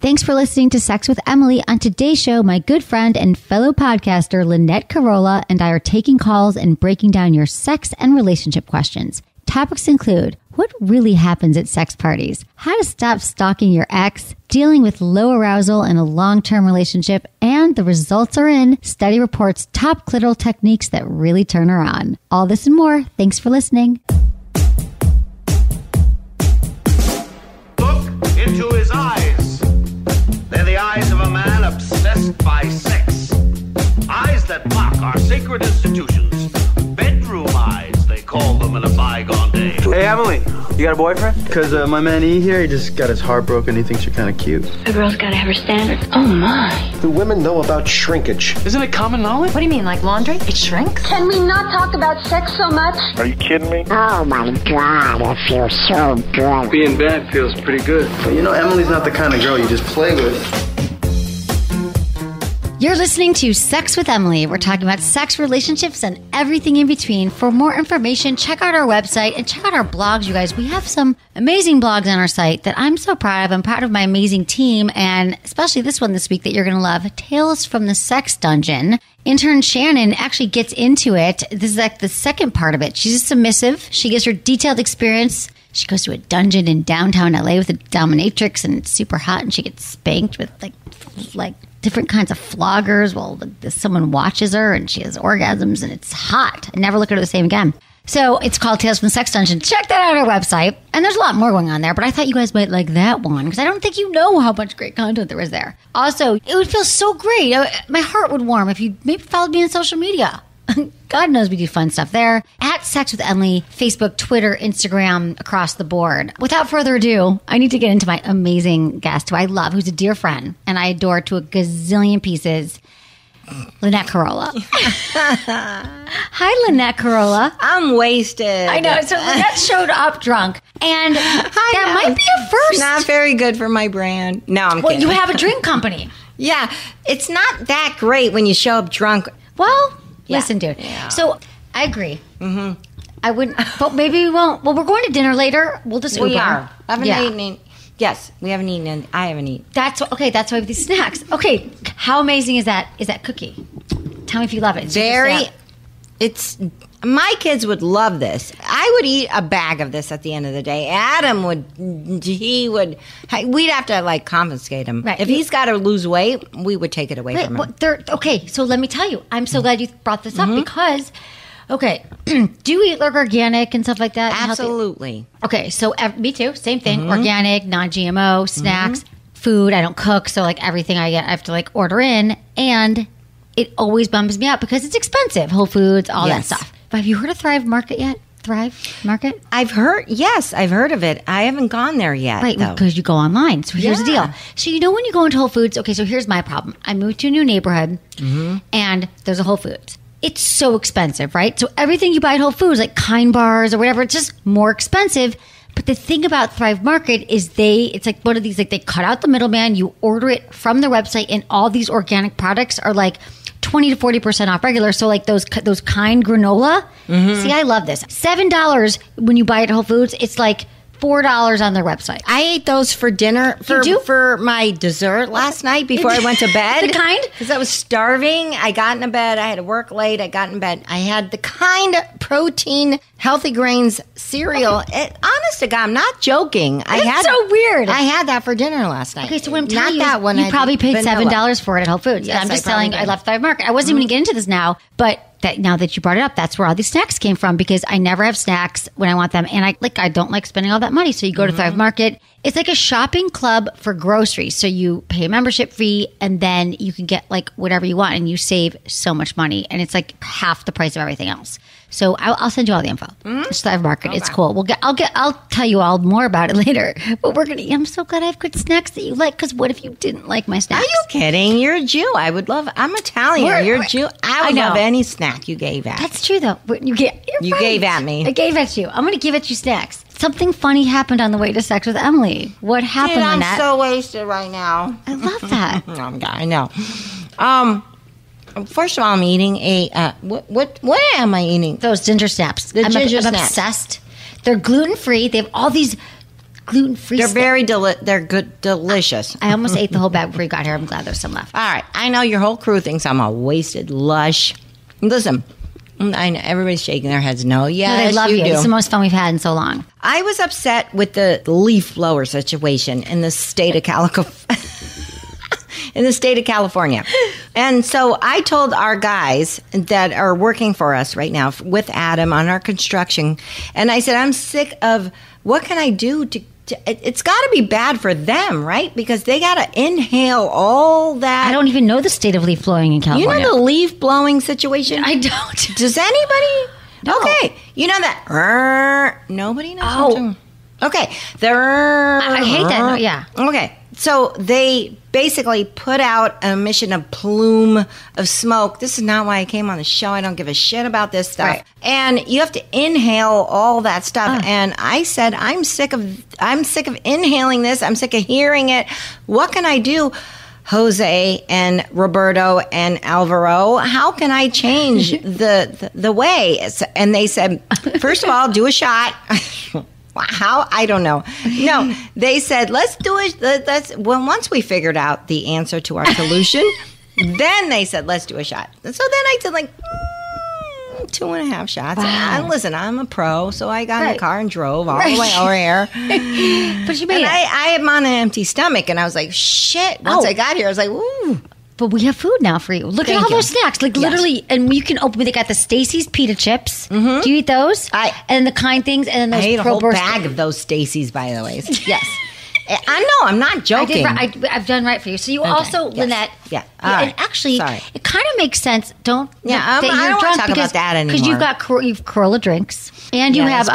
Thanks for listening to Sex with Emily. On today's show, my good friend and fellow podcaster, Lynette Carolla, and I are taking calls and breaking down your sex and relationship questions. Topics include what really happens at sex parties, how to stop stalking your ex, dealing with low arousal in a long-term relationship, and the results are in. Study reports top clitoral techniques that really turn her on. All this and more. Thanks for listening. Look into his eyes. They're the eyes of a man obsessed by sex. Eyes that mock our sacred institutions. Bedroom eyes, they call them in a bygone day. Hey, Emily, you got a boyfriend? Because my man E here, he just got his heart broken. He thinks you're kind of cute. A girl's got to have her standards. Oh, my. Do women know about shrinkage? Isn't it common knowledge? What do you mean, like laundry? It shrinks? Can we not talk about sex so much? Are you kidding me? Oh my God, it feels so good. Being bad feels pretty good. But you know, Emily's not the kind of girl you just play with. You're listening to Sex with Emily. We're talking about sex, relationships, and everything in between. For more information, check out our website and check out our blogs, you guys. We have some amazing blogs on our site that I'm so proud of. I'm proud of my amazing team, and especially this one this week that you're going to love, Tales from the Sex Dungeon. Intern Shannon actually gets into it. This is like the second part of it. She's a submissive. She gives her detailed experience. She goes to a dungeon in downtown LA with a dominatrix, and it's super hot, and she gets spanked with like different kinds of floggers while someone watches her, and she has orgasms, and it's hot. I never look at her the same again. So it's called Tales from the Sex Dungeon. Check that out on our website. And there's a lot more going on there, but I thought you guys might like that one because I don't think you know how much great content there is there. Also, it would feel so great. My heart would warm if you maybe followed me on social media. God knows we do fun stuff there. At Sex with Emily, Facebook, Twitter, Instagram, across the board. Without further ado, I need to get into my amazing guest who I love, who's a dear friend, and I adore to a gazillion pieces, Lynette Carolla. Hi, Lynette Carolla. I'm wasted. I know. So Lynette showed up drunk, and that might be a first. Not very good for my brand. No, I'm kidding. Well, you have a drink company. Yeah, it's not that great when you show up drunk. Well... Listen, dude. Yeah. So I agree. Mm-hmm. I wouldn't, but maybe we won't. Well, we're going to dinner later. We'll just Uber. We are. I haven't eaten. Yes, we haven't eaten, and I haven't eaten. That's okay. That's why we have these snacks. Okay, how amazing is that? Is that cookie? Tell me if you love it. It's my kids would love this. I would eat a bag of this at the end of the day. Adam would. We'd have to like confiscate him. Right. If he's got to lose weight, we would take it away from him. Okay, so let me tell you. I'm so glad you brought this up because, okay, do you eat like organic and stuff like that? Absolutely. Okay, so me too. Same thing. Organic, non-GMO snacks, food. I don't cook, so like everything I get, I have to like order in, and it always bums me out because it's expensive. Whole Foods, all that stuff. But have you heard of Thrive Market yet? Thrive Market? I've heard of it. I haven't gone there yet. Right, because you go online. So here's the deal. So you know when you go into Whole Foods, okay, so here's my problem. I moved to a new neighborhood, and there's a Whole Foods. It's so expensive, right? So everything you buy at Whole Foods, like Kind bars or whatever, it's just more expensive. But the thing about Thrive Market is it's like one of these, like they cut out the middleman, you order it from their website, and all these organic products are like 20 to 40% off regular. So like those Kind granola. See, I love this. $7 when you buy it at Whole Foods. It's like $4 on their website. I ate those for dinner for my dessert last night before I went to bed. The Kind? Because I was starving. I got into bed. I had to work late. I got in bed. I had the Kind protein healthy grains cereal. Honest to God, I'm not joking. That's so weird. I had that for dinner last night. Okay, so what I'm telling you probably paid $7 for it at Whole Foods. Yes, I'm just telling you, I left Thrive Market. I wasn't even going to get into this now, but now that you brought it up, that's where all these snacks came from because I never have snacks when I want them. And I don't like spending all that money. So you go to Thrive Market. It's like a shopping club for groceries. So you pay a membership fee and then you can get like whatever you want and you save so much money. And it's like half the price of everything else. So I'll send you all the info. It's Thrive Market. Okay. It's cool. I'll tell you all more about it later. But I'm so glad I have good snacks that you like. Because what if you didn't like my snacks? Are you kidding? You're a Jew. I'm Italian. You're a Jew. I would love any snack you gave at. That's true though. You gave at me. I gave at you. I'm going to give at you snacks. Something funny happened on the way to Sex with Emily. What happened, I'm Lynette? so wasted right now. I love that. I know. First of all, I'm eating what am I eating? Those ginger snaps. I'm obsessed. They're gluten-free. They have all these gluten-free. They're very they're good, delicious. I almost ate the whole bag before you got here. I'm glad there's some left. All right. I know your whole crew thinks I'm a wasted lush. Listen, I know everybody's shaking their heads. No, yes, No, they love you. do. It's the most fun we've had in so long. I was upset with the leaf blower situation in the state of California. And so I told our guys that are working for us right now with Adam on our construction, and I said, I'm sick of, what can I do to it's got to be bad for them, right? Because they got to inhale all that. I don't even know the state of leaf blowing in California. You know the leaf blowing situation? I don't. Does anybody? No. Okay. You know that? Nobody knows. Oh. Okay. I hate that. No, yeah. Okay. So they basically put out an emission of plume of smoke. This is not why I came on the show. I don't give a shit about this stuff. Right. And you have to inhale all that stuff. And I said, I'm sick of inhaling this. I'm sick of hearing it. What can I do? Jose and Roberto and Alvaro, how can I change the way? And they said, first of all, do a shot. How? I don't know. No, they said, let's do it. Well, once we figured out the answer to our solution, then they said, let's do a shot. So then I did 2.5 shots. Wow. And listen, I'm a pro, so I got in the car and drove all the way over here. But you made it. I am on an empty stomach, and I was like, shit. Once I got here, I was like, ooh. But we have food now for you. Look at all those snacks. Literally, and you can open. They got the Stacy's pita chips. Mm-hmm. Do you eat those? And the kind things, and then those. I ate a whole bag of those Stacy's, by the way. Yes. I know. I'm not joking. I've done right for you. So you also, Lynette. Yeah. And actually, it kind of makes sense. I don't want to talk about that anymore. Because you've Carolla Drinks, and you have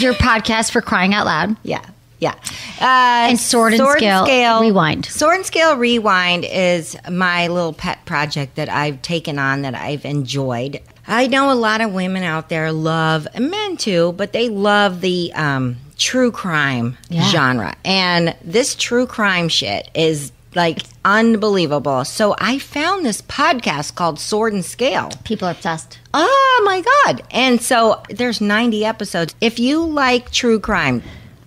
your podcast for Crying Out Loud. Yeah. Yeah. And Sword and Scale Rewind. Sword and Scale Rewind is my little pet project that I've taken on that I've enjoyed. I know a lot of women out there love, and men too, but they love the true crime genre. And this true crime shit is unbelievable. So I found this podcast called Sword and Scale. People are obsessed. Oh my God. And so there's 90 episodes. If you like true crime,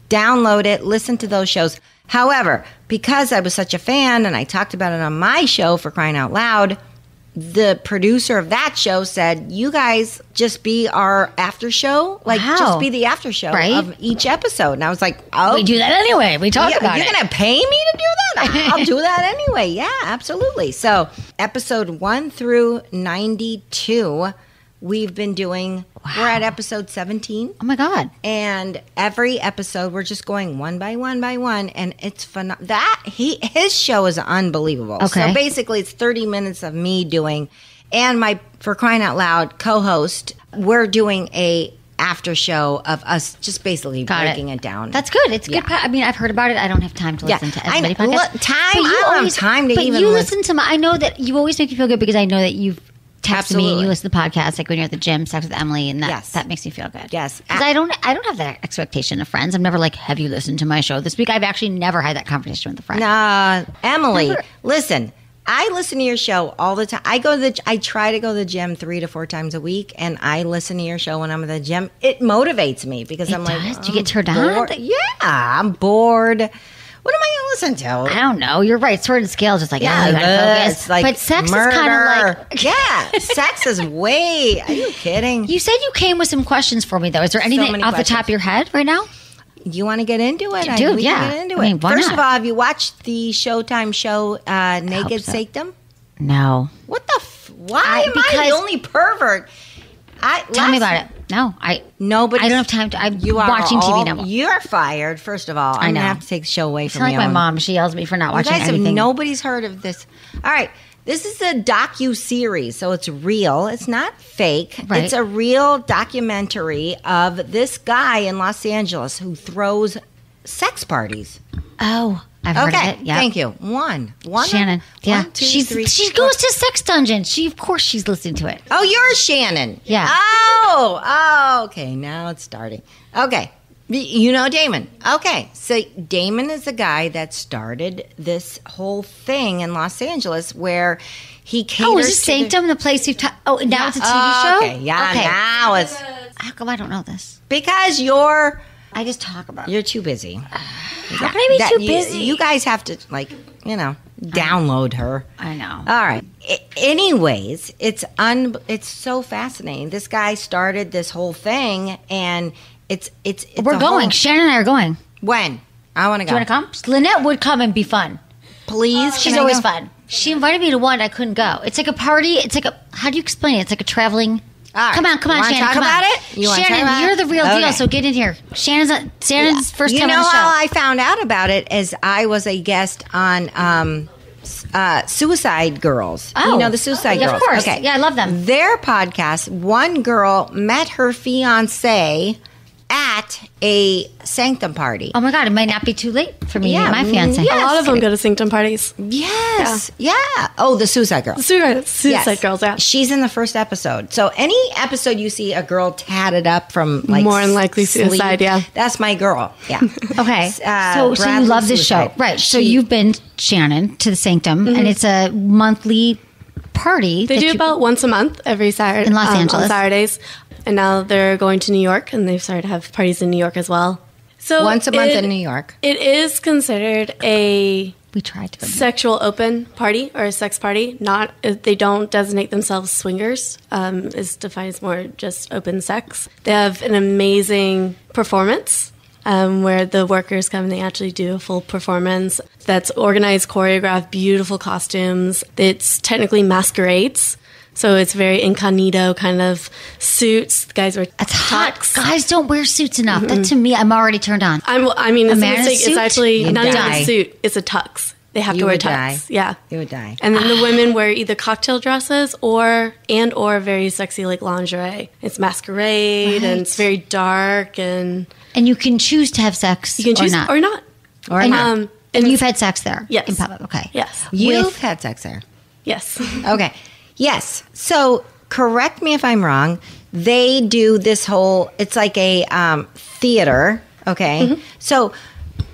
download it, listen to those shows. However, because I was such a fan and I talked about it on my show for Crying Out Loud, the producer of that show said, you guys just be our after show. Just be the after show of each episode. And I was like, oh. We do that anyway. We talk about it. You're going to pay me to do that? I'll do that anyway. Yeah, absolutely. So episode 1 through 92, we've been doing, we're at episode 17. Oh my God. And every episode, we're just going one by one, and it's fun. His show is unbelievable. Okay. So basically, it's 30 minutes of me doing, and my, for Crying Out Loud, co-host, we're doing a after show of us just basically breaking it down. That's good. It's good. I mean, I've heard about it. I don't have time to listen to everybody podcasts. I don't have time to even listen to I know that you always make me feel good because I know that you've texted me and you listen to podcasts when you're at the gym, Sex with Emily, and that makes me feel good. Yes. Because I don't have that expectation of friends. I'm never like, have you listened to my show this week? I've actually never had that conversation with a friend. Nah, Emily, listen. I listen to your show all the time. I try to go to the gym 3 to 4 times a week, and I listen to your show when I'm at the gym. It motivates me because I'm like, do you get turned on? Yeah, I'm bored. What am I going to listen to? I don't know. You're right. Sword and Scale is just like, you gotta focus. But sex is kind of like... Yeah, sex is way... Are you kidding? You said you came with some questions for me, though. Is there anything off the top of your head right now? You want to get into it? Dude, we can get into it. First of all, have you watched the Showtime show Naked Sanctum? No. What the... Why am I the only pervert? Tell me about it. No, Nobody. I don't have time to. I'm watching TV now. You're fired. First of all, I'm gonna have to take the show away from you. It's like my mom. She yells at me for not watching anything. Nobody's heard of this. All right, this is a docu-series, so it's real. It's not fake. Right. It's a real documentary of this guy in Los Angeles who throws sex parties. Oh. I've heard of it. Yep. Thank you. One. Shannon. Yeah. 1, 2, 3. She goes to Sex Dungeon. Of course she's listening to it. Oh, you're Shannon. Yeah. Oh, okay. Now it's starting. Okay. You know Damon. Okay. So Damon is the guy that started this whole thing in Los Angeles where he caters to... Oh, is it Sanctum, the place you've... now it's a TV show? Okay. Yeah, okay. Now it's... How come I don't know this? Because I just talk about it. You're too busy. Maybe too busy. You guys have to, download her. I know. All right. Anyways, it's so fascinating. This guy started this whole thing, and it's We're going. Shannon and I are going. When? I want to go. Do you want to come? Lynette would come and be fun. Please. She's always fun. She invited me to one. I couldn't go. It's like a party. It's like how do you explain it? It's like a traveling. Right. Come on, Shannon. Talk come about on. it? You want to Shannon, talk about you're the real it? deal. Okay. So get in here. Shannon's first time on You know the show. how I found out about it is I was a guest on Suicide Girls. Oh. You know the Suicide Girls? Of course. Okay. Yeah, I love them. Their podcast, one girl met her fiance at a sanctum party. Oh my God, it might not be too late for me to Yeah, meet my fiance. yes. A lot of them go to sanctum parties. Yes. Yeah. Oh, the Suicide Girls. Suicide Girls, yeah. She's in the first episode. So any episode you see a girl tatted up from More than likely sleep, suicide, yeah. That's my girl. Yeah. Okay. So you Bradley love this show. Suicide. Right. So you've been, Shannon, to the Sanctum, and it's a monthly party. They that do you- about once a month, every Saturday. In Los Angeles. On Saturdays. And now they're going to New York, and they've started to have parties in New York as well. So Once a month in New York. It is considered a We tried to go. sexual open party or a sex party. Not they don't designate themselves swingers. Is defined as more just open sex. They have an amazing performance where the workers come and they actually do a full performance that's organized, choreographed, beautiful costumes. It's technically masquerades. So it's very incognito kind of suits. The guys wear It's hot. tux. Guys don't wear suits enough. That to me, I'm already turned on. I mean, it's a man in a mistake. suit? It's actually You'd not even die. a suit. It's a tux. They have You to wear would tux. die. Yeah. You would die. And then the women wear either cocktail dresses or very sexy like lingerie. It's masquerade and it's very dark and And you can choose to have sex you can choose or not. or not. Or And, not. and you've had sex there? Yes. In public? Okay. Yes. You've had sex there. Yes. Okay. Yes. So correct me if I'm wrong. They do this whole, it's like a theater. Okay. So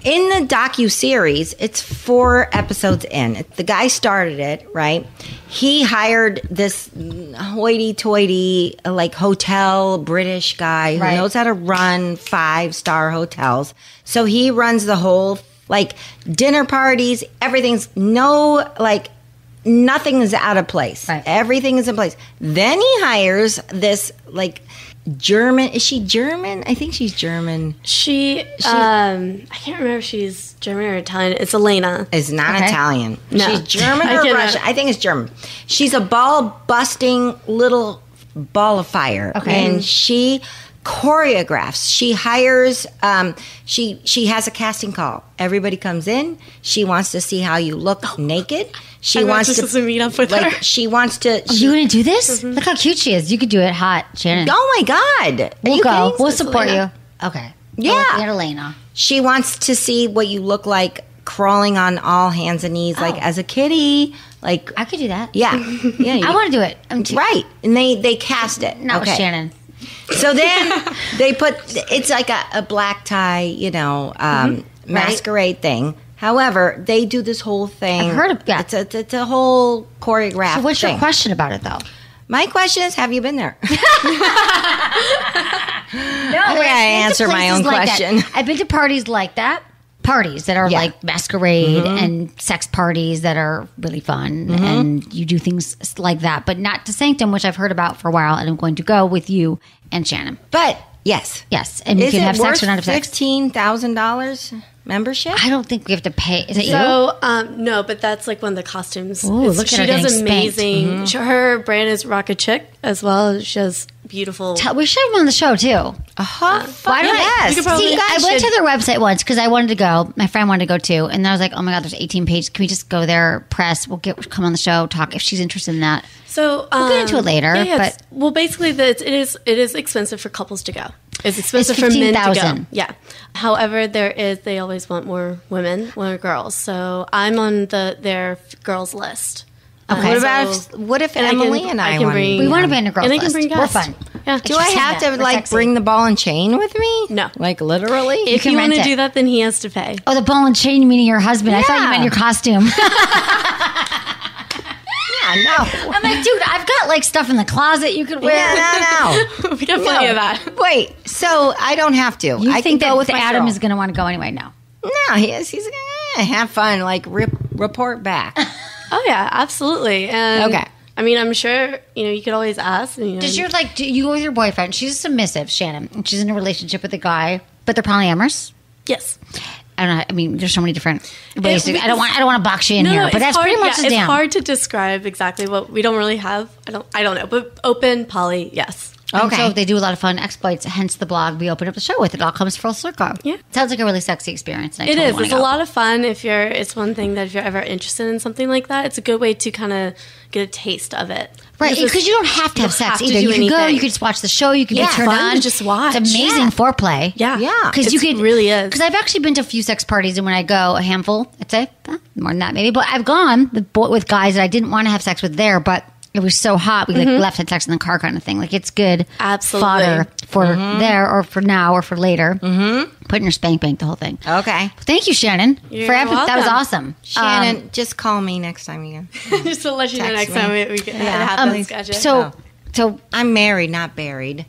in the docuseries, it's 4 episodes in. The guy started it, right? He hired this hoity-toity, like hotel British guy who Right. knows how to run 5-star hotels. So he runs the whole, like, dinner parties. Everything's nothing is out of place. Right. Everything is in place. Then he hires this, like, German. Is she German? I think she's German. I can't remember if she's German or Italian. It's Elena. Is not Okay. Italian. No. She's German I or cannot- Russian. I think it's German. She's a ball-busting little ball of fire. Okay. And she choreographs. She hires, she has a casting call. Everybody comes in. She wants to see how you look naked. She I'm wants actually supposed to meet up with like, her. she wants to... Are you going to do this? Look how cute she is. You could do it hot, Shannon. Oh my God. Are We'll you go. kidding? We'll support you. Okay. Yeah. We're looking at Elena. She wants to see what you look like crawling on all hands and knees, like as a kitty. Like, I could do that. yeah. Yeah. I want to do it. I'm too. Right. And they cast it. Not with Shannon. So then they put, it's like a black tie, masquerade thing. However, they do this whole thing. I've heard of that. It's a whole choreographed So what's thing. your question about it, though? My question is, have you been there? No, I answer my own question. I've been to parties like that. Parties that are Yeah. like masquerade and sex parties that are really fun. And you do things like that, but not to Sanctum, which I've heard about for a while. And I'm going to go with you and Shannon. But, yes. Yes. And you Is can it have worth sex or not have sex. $15,000 membership? I don't think we have to pay. Is it you? So, no, but that's like one of the costumes. Ooh, look at she her does getting spanked. amazing. Her brand is Rocket Chick as well. She has beautiful. We should have him on the show, too. Why don't yes. we could probably- See, You I guys went should- to their website once because I wanted to go. My friend wanted to go too, and I was like, "Oh my god, there's 18 pages. Can we just go there, press? We'll come on the show, talk if she's interested in that." So We'll get into it later, it's- but- well, basically, it is expensive for couples to go. It's expensive It's for men to go. $15,000. Yeah. However, they always want more women, more girls. So I'm on their girls list. What if and Emily and I can want bring, We want to be in a girls' and I can list. bring We're guests. fun. Yeah. Do I have to, We're like, sexy. bring the ball and chain with me? No. Like, literally? If can you want rent to it. do that, then he has to pay. Oh, the ball and chain meaning your husband. I thought you Yeah. meant your costume. Yeah, no. I'm like, dude, I've got like stuff in the closet you could wear. Yeah, no. We got plenty of that. Wait, so I don't have to. You I think can that go with Adam my is going to want to go anyway? No. No, he's have fun. Like report back. Oh yeah, absolutely. And Okay. I mean, I'm sure you could always ask. And, Does you go with your boyfriend? She's submissive, Shannon, and she's in a relationship with a guy, but they're polyamorous. Yes. I don't know. I mean, there's so many different ways. I don't want to box you in here, but that's hard, pretty much the It's damn. hard to describe exactly what we don't really have. I don't know, but open poly, yes. And so they do a lot of fun exploits, hence the blog we opened up the show with. It all comes full circle. Yeah. Sounds like a really sexy experience. And I It totally is. wanna It's go. a lot of fun. It's one thing that if you're ever interested in something like that, it's a good way to kind of get a taste of it. Right, because you don't have to have sex either. You can go, you can just watch the show, you can get turned fun on. to just watch. It's amazing foreplay. Yeah. Because you could really is. Because I've actually been to a few sex parties, and when I go, a handful, I'd say more than that maybe. But I've gone with guys that I didn't want to have sex with there, but it was so hot we left had sex in the car kind of thing. Like it's good fodder for there or for now or for later. Mm-hmm. Put in your spank bank, the whole thing. Okay. Thank you, Shannon. You're That was awesome. Shannon, just call me next time you go. Just to let you know Text next me. time it happens. Gotcha. So I'm married, not buried.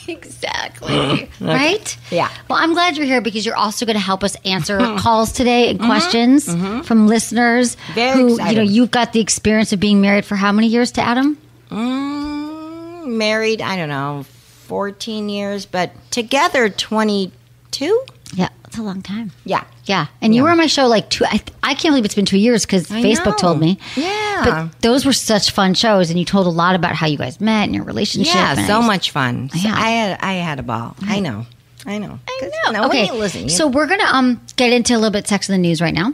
Exactly. Right? Yeah. Well, I'm glad you're here because you're also going to help us answer calls today and questions from listeners Very who, excited. you've got the experience of being married for how many years to Adam? Married, I don't know, 14 years, but together 22? Yeah, that's a long time. Yeah. Yeah. And you were on my show like I can't believe it's been 2 years because Facebook know. told me. Yeah. But those were such fun shows and you told a lot about how you guys met and your relationship. Yeah, and so much fun. So Yeah. I had a ball. I know. 'Cause, Okay, listen. so we're going to get into a little bit Sex in the News right now.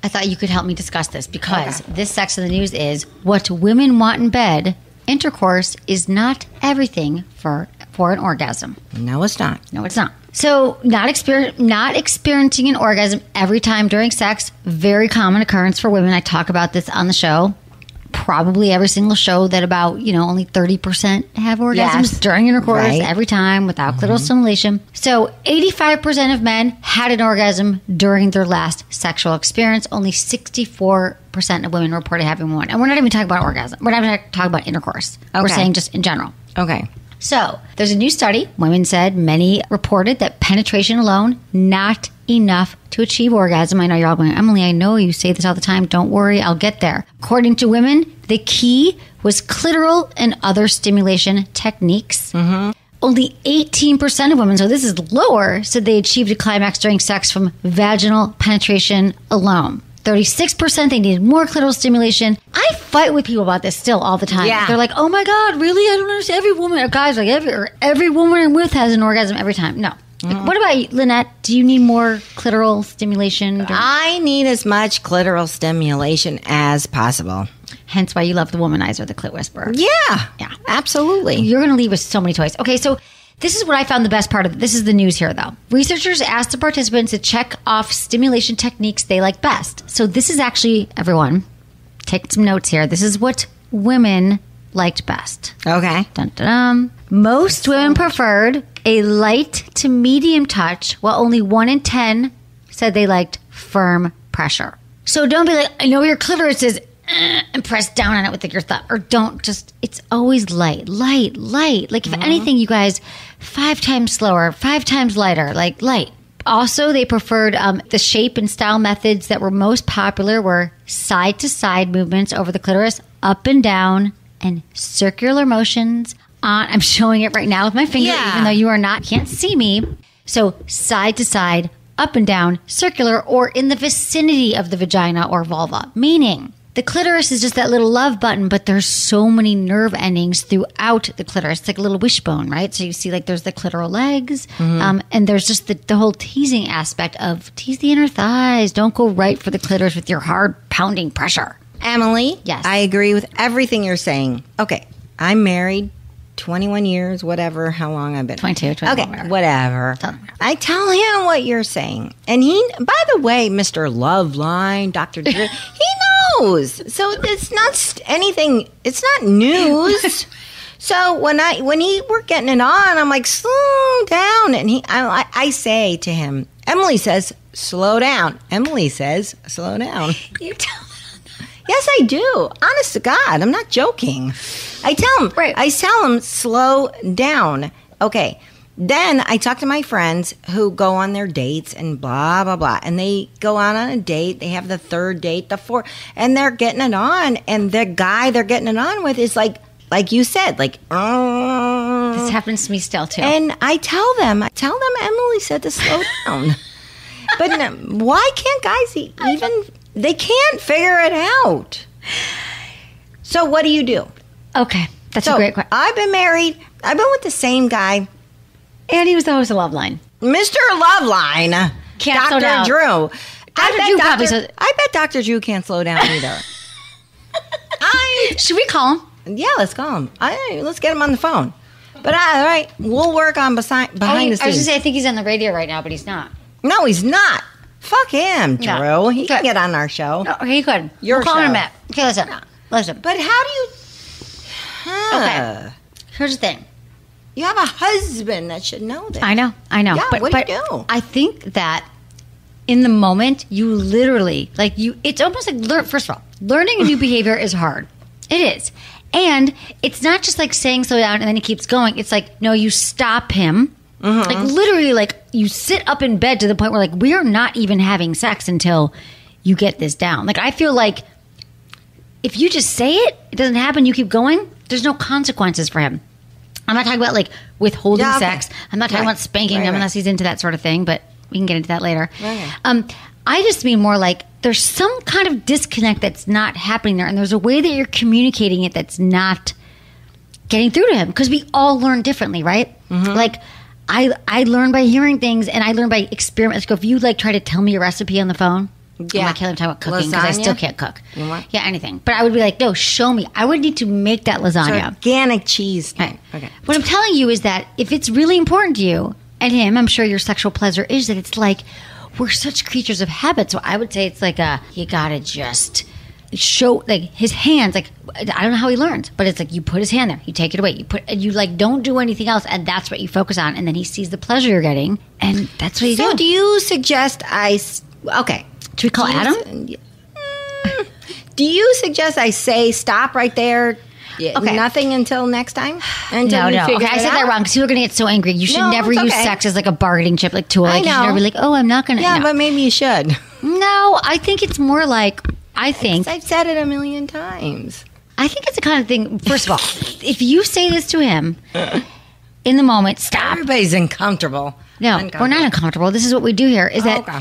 I thought you could help me discuss this because this Sex in the News is what women want in bed. Intercourse is not everything for an orgasm. No, it's not. No, it's not. So not experiencing an orgasm every time during sex, very common occurrence for women. I talk about this on the show. Probably every single show that about, only 30% have orgasms during intercourse every time without clitoral stimulation. So 85% of men had an orgasm during their last sexual experience. Only 64% of women reported having one. And we're not even talking about orgasm. We're not even talking about intercourse. We're saying just in general. Okay. So there's a new study. Women said many reported that penetration alone, not enough to achieve orgasm. I know you're all going, Emily, I know you say this all the time. Don't worry, I'll get there. According to women, the key was clitoral and other stimulation techniques. Only 18% of women, so this is lower, said they achieved a climax during sex from vaginal penetration alone. 36% they needed more clitoral stimulation. I fight with people about this still all the time. Yeah. They're like, oh my God, really? I don't understand. Every woman, or guys, like every woman I'm with has an orgasm every time. No. Like, what about you, Lynette? Do you need more clitoral stimulation? I need as much clitoral stimulation as possible. Hence why you love the womanizer, the clit whisperer. Yeah. Yeah. Absolutely. You're going to leave with so many toys. Okay, so this is what I found the best part of it. This is the news here, though. Researchers asked the participants to check off stimulation techniques they like best. So this is actually, everyone, take some notes here. This is what women liked best. Okay. Dun, dun, dun. Most women preferred a light to medium touch, while only 1 in 10 said they liked firm pressure. So don't be like, I know your clitoris is, and press down on it with your thumb. Or don't just, it's always light. Like if anything, you guys, 5 times slower, 5 times lighter, like light. Also, they preferred the shape and style methods that were most popular were side-to-side movements over the clitoris, up and down, and circular motions. I'm showing it right now with my finger, even though you can't see me. So side-to-side, up and down, circular, or in the vicinity of the vagina or vulva. Meaning, the clitoris is just that little love button, but there's so many nerve endings throughout the clitoris. It's like a little wishbone, right? So you see there's the clitoral legs, and there's just the whole teasing aspect of tease the inner thighs. Don't go right for the clitoris with your hard pounding pressure. Emily, Yes. I agree with everything you're saying. Okay, I'm married 21 years, whatever, how long I've been. 22, 21, Okay, whatever. Tell him. I tell him what you're saying. And he, by the way, Mr. Loveline, Dr. Dre, he knows. So it's not anything, it's not news. So when we're getting it on, I'm like, slow down. And I say to him, Emily says, slow down. Emily says, slow down. You tell me. Yes, I do. Honest to God, I'm not joking. I tell him, Right. I tell him, slow down. Okay, Then I talk to my friends who go on their dates and blah, blah, blah. And they go out on a date. They have the third date, the fourth, and they're getting it on. And the guy they're getting it on with is like you said, like, This happens to me still, too. And I tell them, Emily said to slow down. But why can't guys even, they can't figure it out. So what do you do? Okay, that's a great question. I've been married. I've been with the same guy. And he was always a love line. Mr. Loveline. Can't slow down. Dr. Drew. Dr. Drew probably says... I bet Dr. Drew can't slow down either. Should we call him? Yeah, let's call him. Let's get him on the phone. But all right, we'll work on behind the scenes. I was going to say, I think he's on the radio right now, but he's not. No, he's not. Fuck him, Drew. No. He can get on our show. No, okay, good. Your call show. him at. Okay, listen. But how do you... Okay. Here's the thing. You have a husband that should know this. I know. Yeah, but what do you do? I think that in the moment, you literally, it's almost like, first of all, learning a new behavior is hard. It is. And it's not just like saying slow down and then he keeps going. It's like, no, you stop him. Mm-hmm. Like literally, like you sit up in bed to the point where like we are not even having sex until you get this down. Like I feel like if you just say it, it doesn't happen, you keep going, there's no consequences for him. I'm not talking about like withholding sex. I'm not talking about spanking him unless he's into that sort of thing, but we can get into that later. Right. I just mean more like there's some kind of disconnect that's not happening there, and there's a way that you're communicating it that's not getting through to him because we all learn differently, right? Mm-hmm. Like I learn by hearing things, and I learn by experiments. So if you like try to tell me a recipe on the phone, I'm not killing time about cooking because I still can't cook. Yeah, anything. But I would be like, no, show me. I would need to make that lasagna. So organic cheese. Right. Okay. What I'm telling you is that if it's really important to you and him, I'm sure your sexual pleasure is that it's like we're such creatures of habit. So I would say it's like you gotta just show like his hands. Like I don't know how he learns, but it's like you put his hand there, you take it away, you like don't do anything else, and that's what you focus on, and then he sees the pleasure you're getting, and that's what you do. So do you suggest okay? Should we call Adam? Do you suggest I say stop right there? Okay. Nothing until next time? No. Okay, I said that wrong because people are going to get so angry. You should never use sex as like a bargaining chip, like tool. Like, you should never be like, oh, I'm not going to. Yeah, but maybe you should. No, I think it's more like, I've said it a million times. I think it's the kind of thing, first of all, if you say this to him in the moment, stop. Everybody's uncomfortable. No, we're not uncomfortable. This is what we do here.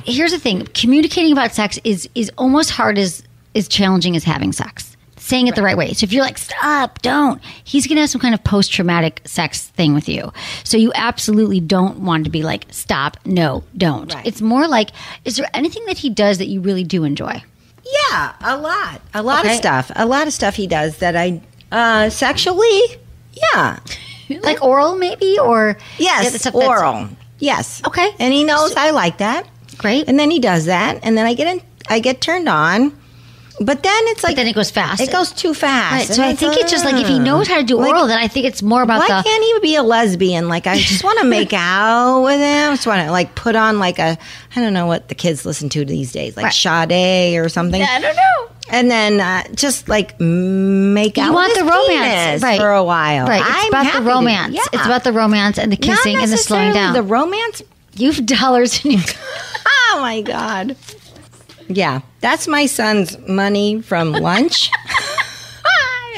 Here's the thing. Communicating about sex is almost hard as challenging as having sex. Saying it the right way. So if you're like, stop, don't, he's going to have some kind of post-traumatic sex thing with you. So you absolutely don't want to be like, stop, no, don't. Right. It's more like, is there anything that he does that you really do enjoy? Yeah, a lot. A lot of stuff. A lot of stuff he does that I, sexually, yeah. Like oral maybe? Or yes, oral. Yes. Okay. And he knows I like that. Great. And then he does that, and then I get turned on. But then it's like... But then it goes fast. It goes too fast. Right. So I think it's just like if he knows how to do oral, then I think it's more about why can't he be a lesbian? Like, I just want to make out with him. I just want to, like, put on, like, I don't know what the kids listen to these days. Like, Sade or something. I don't know. And then just, like, make out with his penis for a while. Right. It's about the romance. It's about the romance and the kissing and the slowing down. The romance? You have dollars in your... Oh, my God. Yeah, that's my son's money from lunch.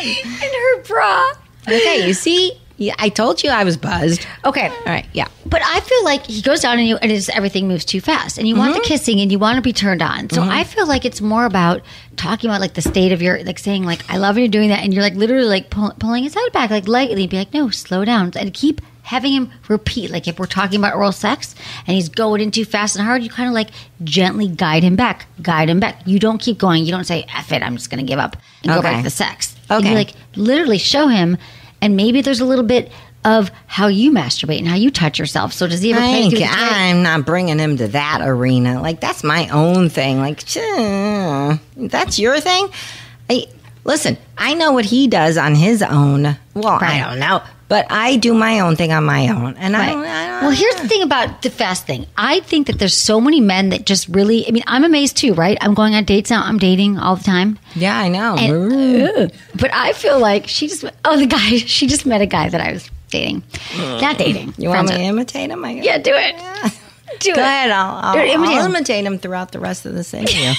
In her bra. Okay, you see? Yeah, I told you I was buzzed. Okay. All right, yeah. But I feel like he goes down and everything moves too fast. And you want the kissing and you want to be turned on. So I feel like it's more about talking about like the state of your, like saying like, I love when you're doing that. And you're like literally like pulling his head back like lightly and be like, no, slow down. And keep having him repeat. Like if we're talking about oral sex and he's going in too fast and hard, you kind of like gently guide him back. You don't keep going. You don't say, F it, I'm just going to give up and go back to the sex. Okay. You like literally show him. And maybe there's a little bit of how you masturbate and how you touch yourself. So does he ever play with you? I'm not bringing him to that arena. Like, that's my own thing. Like, that's your thing? Listen, I know what he does on his own. Well, I don't know. But I do my own thing on my own. And well, here's the thing about the fast thing. I think that there's so many men that just really, I mean, I'm amazed too, right? I'm going on dates now. I'm dating all the time. Yeah, I know. And, but I feel like she just met a guy that dating. Not dating. You want me to imitate him? Yeah, do it. Do Go it. ahead. I'll imitate him. imitate him throughout the rest of this interview.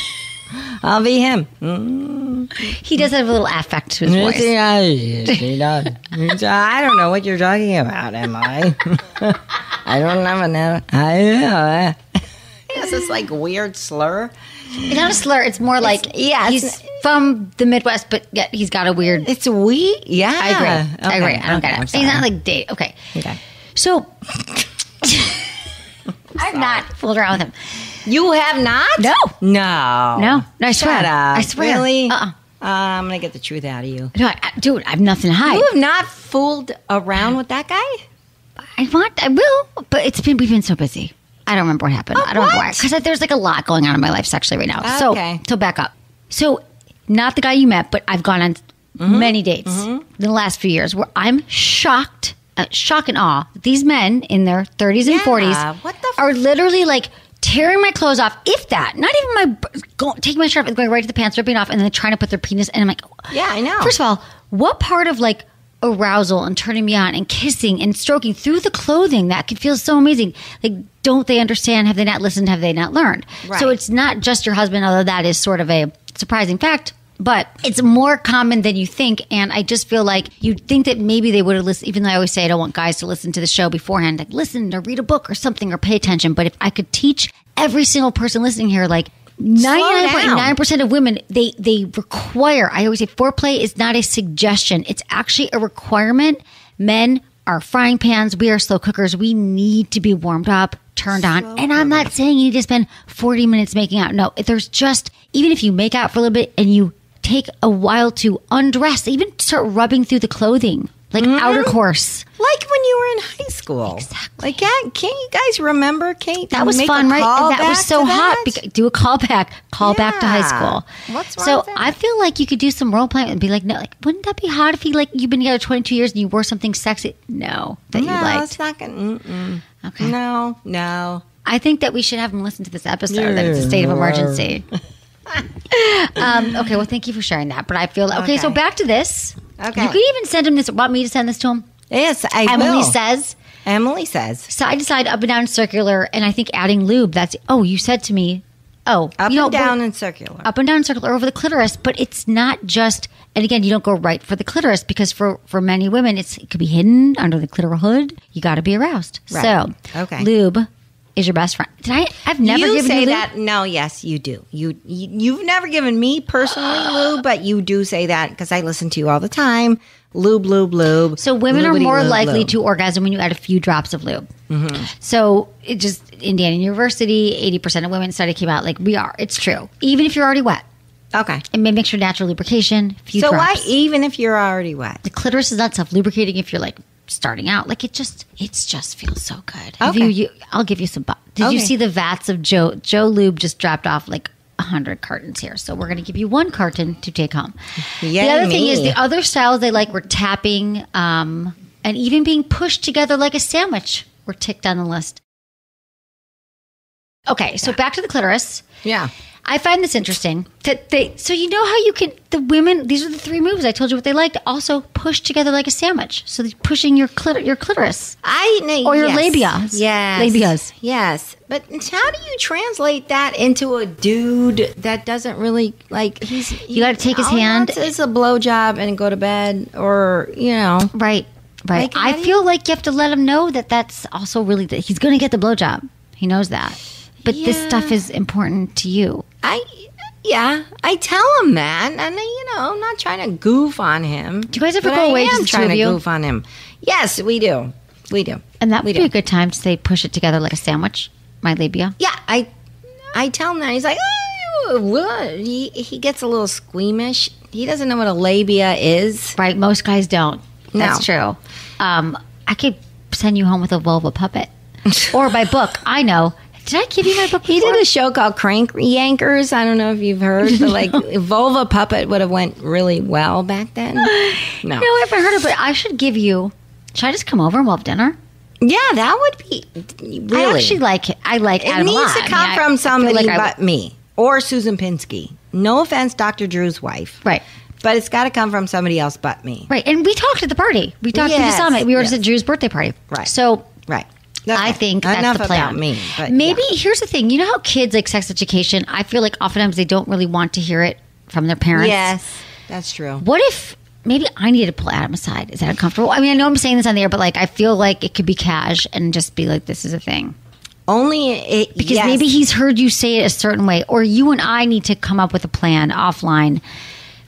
I'll be him. He does have a little affect to his voice. He does. I don't know what you're talking about, am I? I don't have an... It's this like weird slur. It's not a slur. It's more like he's from the Midwest, but yet he's got a weird... It's weird? Yeah. I agree. Okay. I agree. I don't get it. He's not like date. Okay. So... I've not fooled around with him. You have not? No. No. I swear. Shut up. I swear. Really? I'm going to get the truth out of you. No, dude, I have nothing to hide. You have not fooled around with that guy? I will, but we've been so busy. I don't remember what happened. I don't know why. Because there's like a lot going on in my life sexually right now. Okay. So back up. So, not the guy you met, but I've gone on many dates in the last few years where I'm shock and awe. These men in their 30s and 40s are literally like tearing my clothes off, if that. Not even taking my shirt off, going right to the pants, ripping off, and then trying to put their penis. And I'm like, yeah, I know. First of all, what part of like arousal and turning me on and kissing and stroking through the clothing that could feel so amazing? Like, don't they understand? Have they not listened? Have they not learned? Right. So it's not just your husband, although that is sort of a surprising fact. But it's more common than you think. And I just feel like you'd think that maybe they would have listened, even though I always say I don't want guys to listen to the show beforehand, like listen or read a book or something or pay attention. But if I could teach every single person listening here, like 99.9% of women, they require, I always say foreplay is not a suggestion. It's actually a requirement. Men are frying pans. We are slow cookers. We need to be warmed up, turned on. And I'm not saying you need to spend 40 minutes making out. No, there's just, even if you make out for a little bit and you take a while to undress, even start rubbing through the clothing, like outer course. Like when you were in high school. Exactly. Like, can't you guys remember, Kate? That was fun, right? And that was so hot. Do a callback. Call back to high school. What's wrong so with that? I feel like you could do some role playing and be like, no, like, wouldn't that be hot if he, like, you've been together 22 years and you wore something sexy? No, that you liked. No, it's not going to. Okay. No. I think that we should have him listen to this episode. That it's a state of emergency. Okay, well, thank you for sharing that. But I feel okay. So back to this. Okay, you could even send him this. Want me to send this to him? Yes, I Emily will. Emily says side to side, up and down, circular, and I think adding lube. That's you said to me. Up and down and circular. Up and down, circular over the clitoris. But it's not just. And again, you don't go right for the clitoris because for many women, it could be hidden under the clitoral hood. You got to be aroused. Right. So lube is your best friend. I've never given you lube? say that. No, yes, you do. You've never given me personally lube, but you do say that because I listen to you all the time. Lube. So women are more likely to orgasm when you add a few drops of lube. So it just Indiana University, 80% of women study came out like we are. It's true. Even if you're already wet. Okay. It may make sure natural lubrication. Few drops. Why even if you're already wet? The clitoris is not self-lubricating if you're like starting out. Like it just feels so good. Okay. I'll give you some. Did you see the vats of Joe Lube just dropped off like 100 cartons here? So we're going to give you one carton to take home. The other thing is the other styles they like were tapping and even being pushed together like a sandwich were ticked on the list. Okay, so back to the clitoris. Yeah. I find this interesting that so you know how you can, the women, these are the three moves. I told you what they liked. Also push together like a sandwich. So they're pushing your clitoris. Or your labia. Yes. Labias. Yes. But how do you translate that into a dude that doesn't really, like, you got to take his hand. It's a blowjob and go to bed or, Right. Like, I feel like you have to let him know that that's also really, that he's going to get the blowjob. He knows that. But this stuff is important to you. I tell him that, and I'm not trying to goof on him. Do you guys ever go away just trying to goof on him? Yes, we do. And that would be a good time to say, push it together like a sandwich, my labia. Yeah, I tell him that. He's like, oh, what? He gets a little squeamish. He doesn't know what a labia is. Right, most guys don't. That's true. I could send you home with a vulva puppet. Or my book. I know. Did I give you my book before? He did a show called Crank Yankers. I don't know if you've heard, but like vulva puppet would have went really well back then. No, I haven't heard of it. But I should give you. Should I just come over and we'll have dinner? Yeah, that would be really. I actually like it. I like it. It needs to come from somebody but me or Susan Pinsky. No offense, Dr. Drew's wife. Right. But it's got to come from somebody else but me. Right. And we talked at the party. We talked at the summit. We were just at Drew's birthday party. Right. So right. I think that's enough the plan. About me. But maybe here's the thing. You know how kids like sex education, I feel like oftentimes they don't really want to hear it from their parents. Yes, that's true. What if maybe I need to pull Adam aside? Is that uncomfortable? I mean, I know I'm saying this on the air, but like I feel like it could be cash and just be like, this is a thing. Because maybe he's heard you say it a certain way, or you and I need to come up with a plan offline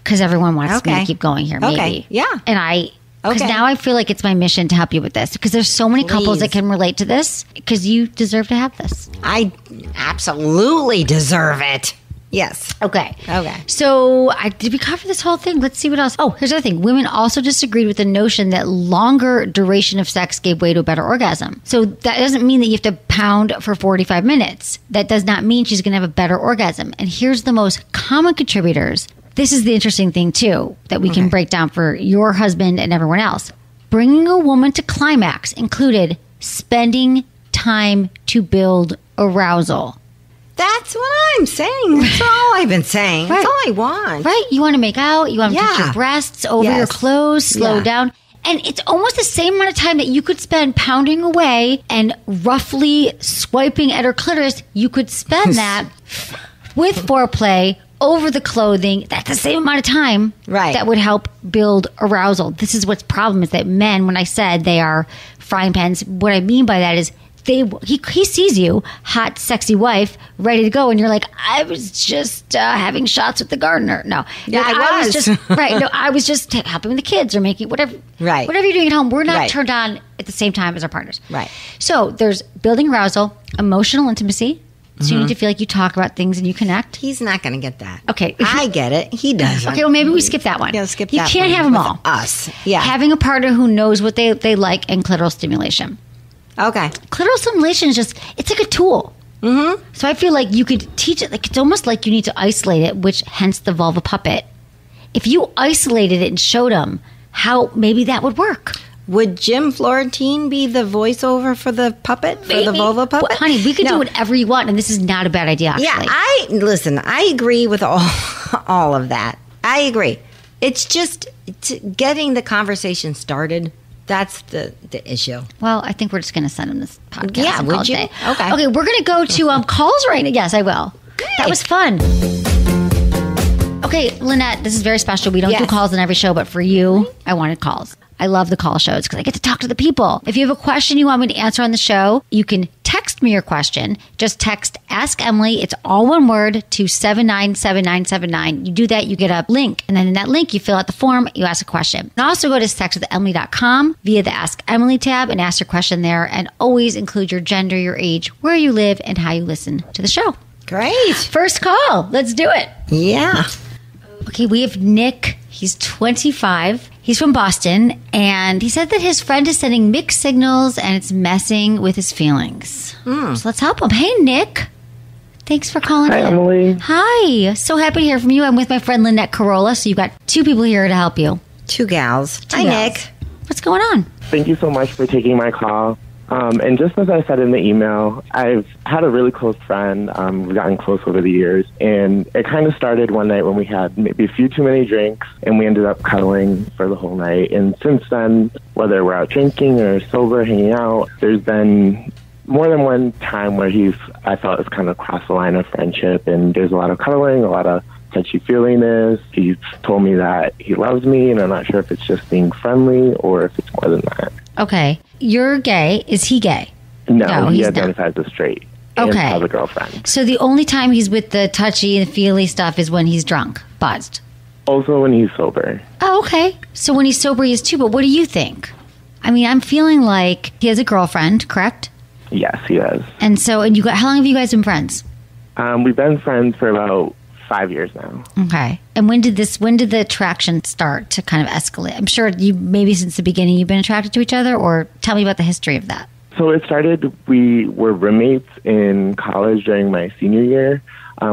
because everyone wants me to keep going here. Maybe, yeah. And because now I feel like it's my mission to help you with this because there's so many couples that can relate to this because you deserve to have this. I absolutely deserve it. Yes. Okay. So did we cover this whole thing? Let's see what else. Oh, here's the other thing. Women also disagreed with the notion that longer duration of sex gave way to a better orgasm. So that doesn't mean that you have to pound for 45 minutes. That does not mean she's going to have a better orgasm. And here's the most common contributors. This is the interesting thing, too, that we can break down for your husband and everyone else. Bringing a woman to climax included spending time to build arousal. That's what I'm saying. That's all I've been saying. That's all I want. Right? You want to make out. You want to touch your breasts, over your clothes, slow down. And it's almost the same amount of time that you could spend pounding away and roughly swiping at her clitoris. You could spend that with foreplay over the clothing. That's the same amount of time that would help build arousal. This is what's problem is that men, when I said they are frying pans, what I mean by that is he sees you, hot, sexy wife, ready to go, and you're like, I was just having shots with the gardener. No, I was just No, I was just helping with the kids or making whatever you're doing at home. We're not turned on at the same time as our partners. Right. So there's building arousal, emotional intimacy. So you need to feel like you talk about things and you connect. He's not going to get that. Okay. I get it. He doesn't. Okay, well, maybe we skip that one. Yeah, skip you that can't one have them all. Us. Yeah. Having a partner who knows what they like and clitoral stimulation. Okay. Clitoral stimulation is it's like a tool. Mm-hmm. So I feel like you could teach it. Like it's almost like you need to isolate it, which hence the vulva puppet. If you isolated it and showed them how maybe that would work. Would Jim Florentine be the voiceover for the puppet, for the vulva puppet? Well, honey, we could do whatever you want, and this is not a bad idea, actually. Yeah, I agree with all of that. I agree. It's just getting the conversation started. That's the issue. Well, I think we're just going to send him this podcast. Yeah, would you? Okay. Okay, we're going to go to calls right now. Yes, I will. Good. That was fun. Okay, Lynette, this is very special. We don't do calls on every show, but for you, I wanted calls. I love the call shows because I get to talk to the people. If you have a question you want me to answer on the show, you can text me your question. Just text Ask Emily. It's all one word to 797979. You do that, you get a link. And then in that link, you fill out the form, you ask a question. And also go to sexwithemily.com via the Ask Emily tab and ask your question there. And always include your gender, your age, where you live, and how you listen to the show. Great. First call. Let's do it. Yeah. Okay, we have Nick. He's 25. He's from Boston, and he said that his friend is sending mixed signals, and it's messing with his feelings. So let's help him. Hey, Nick. Thanks for calling in. Hi, Emily. Hi. So happy to hear from you. I'm with my friend Lynette Carolla, so you've got two people here to help you. Two gals. Hi, Nick. What's going on? Thank you so much for taking my call. And just as I said in the email, I've had a really close friend. We've gotten close over the years. And it kind of started one night when we had maybe a few too many drinks, and we ended up cuddling for the whole night. And since then, whether we're out drinking or sober, hanging out, there's been more than one time where I felt it's kind of crossed the line of friendship. And there's a lot of cuddling, a lot of touchy-feeliness. He's told me that he loves me, and I'm not sure if it's just being friendly or if it's more than that. Okay. You're gay. Is he gay? No, he identifies as straight. Okay. And has a girlfriend. So the only time he's with the touchy and feely stuff is when he's drunk, buzzed. Also when he's sober. Oh, okay. So when he's sober, he is too. But what do you think? I mean, I'm feeling like he has a girlfriend, correct? Yes, he does. And how long have you guys been friends? We've been friends for about 5 years now. Okay. And when did the attraction start to kind of escalate? I'm sure maybe since the beginning you've been attracted to each other, or tell me about the history of that. So it started, we were roommates in college during my senior year.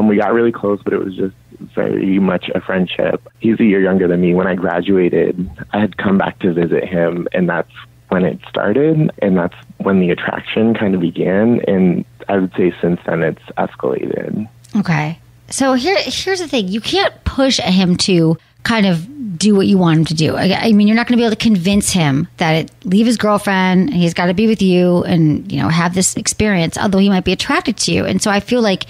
We got really close, but it was just very much a friendship. He's a year younger than me. When I graduated, I had come back to visit him, and that's when it started, and that's when the attraction kind of began. And I would say since then it's escalated. Okay. So here's the thing. You can't push him to kind of do what you want him to do. I mean, you're not going to be able to convince him that leave his girlfriend and he's got to be with you and, have this experience, although he might be attracted to you. And so I feel like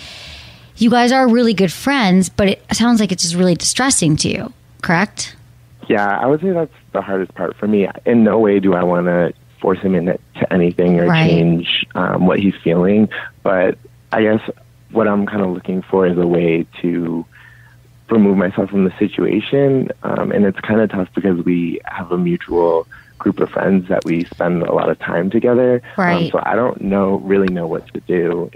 you guys are really good friends, but it sounds like it's just really distressing to you, correct? Yeah, I would say that's the hardest part for me. In no way do I want to force him into anything or change what he's feeling. But I guess what I'm kind of looking for is a way to remove myself from the situation. And it's kind of tough because we have a mutual group of friends that we spend a lot of time together. Right. So I don't really know what to do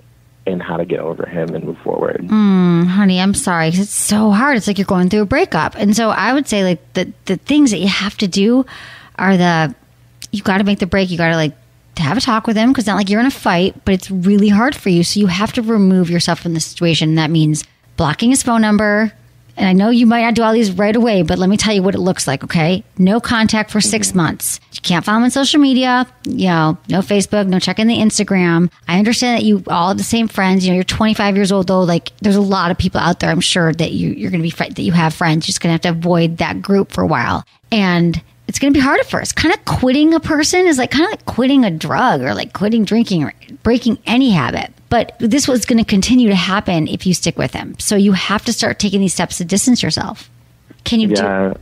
and how to get over him and move forward. Honey, I'm sorry. 'Cause it's so hard. It's like you're going through a breakup. And so I would say like the things that you have to do are you got to make the break. You got to to have a talk with him, because it's not like you're in a fight, but it's really hard for you. So you have to remove yourself from the situation. That means blocking his phone number. And I know you might not do all these right away, but let me tell you what it looks like, okay? No contact for 6 months. You can't follow him on social media, no Facebook, no checking the Instagram. I understand that you all have the same friends. You're 25 years old, though. There's a lot of people out there, I'm sure, that you're going to be, that you have friends. You're just going to have to avoid that group for a while. And it's going to be hard at first. Kind of quitting a person is kind of like quitting a drug or quitting drinking or breaking any habit. But this was going to continue to happen if you stick with him. So you have to start taking these steps to distance yourself. Can you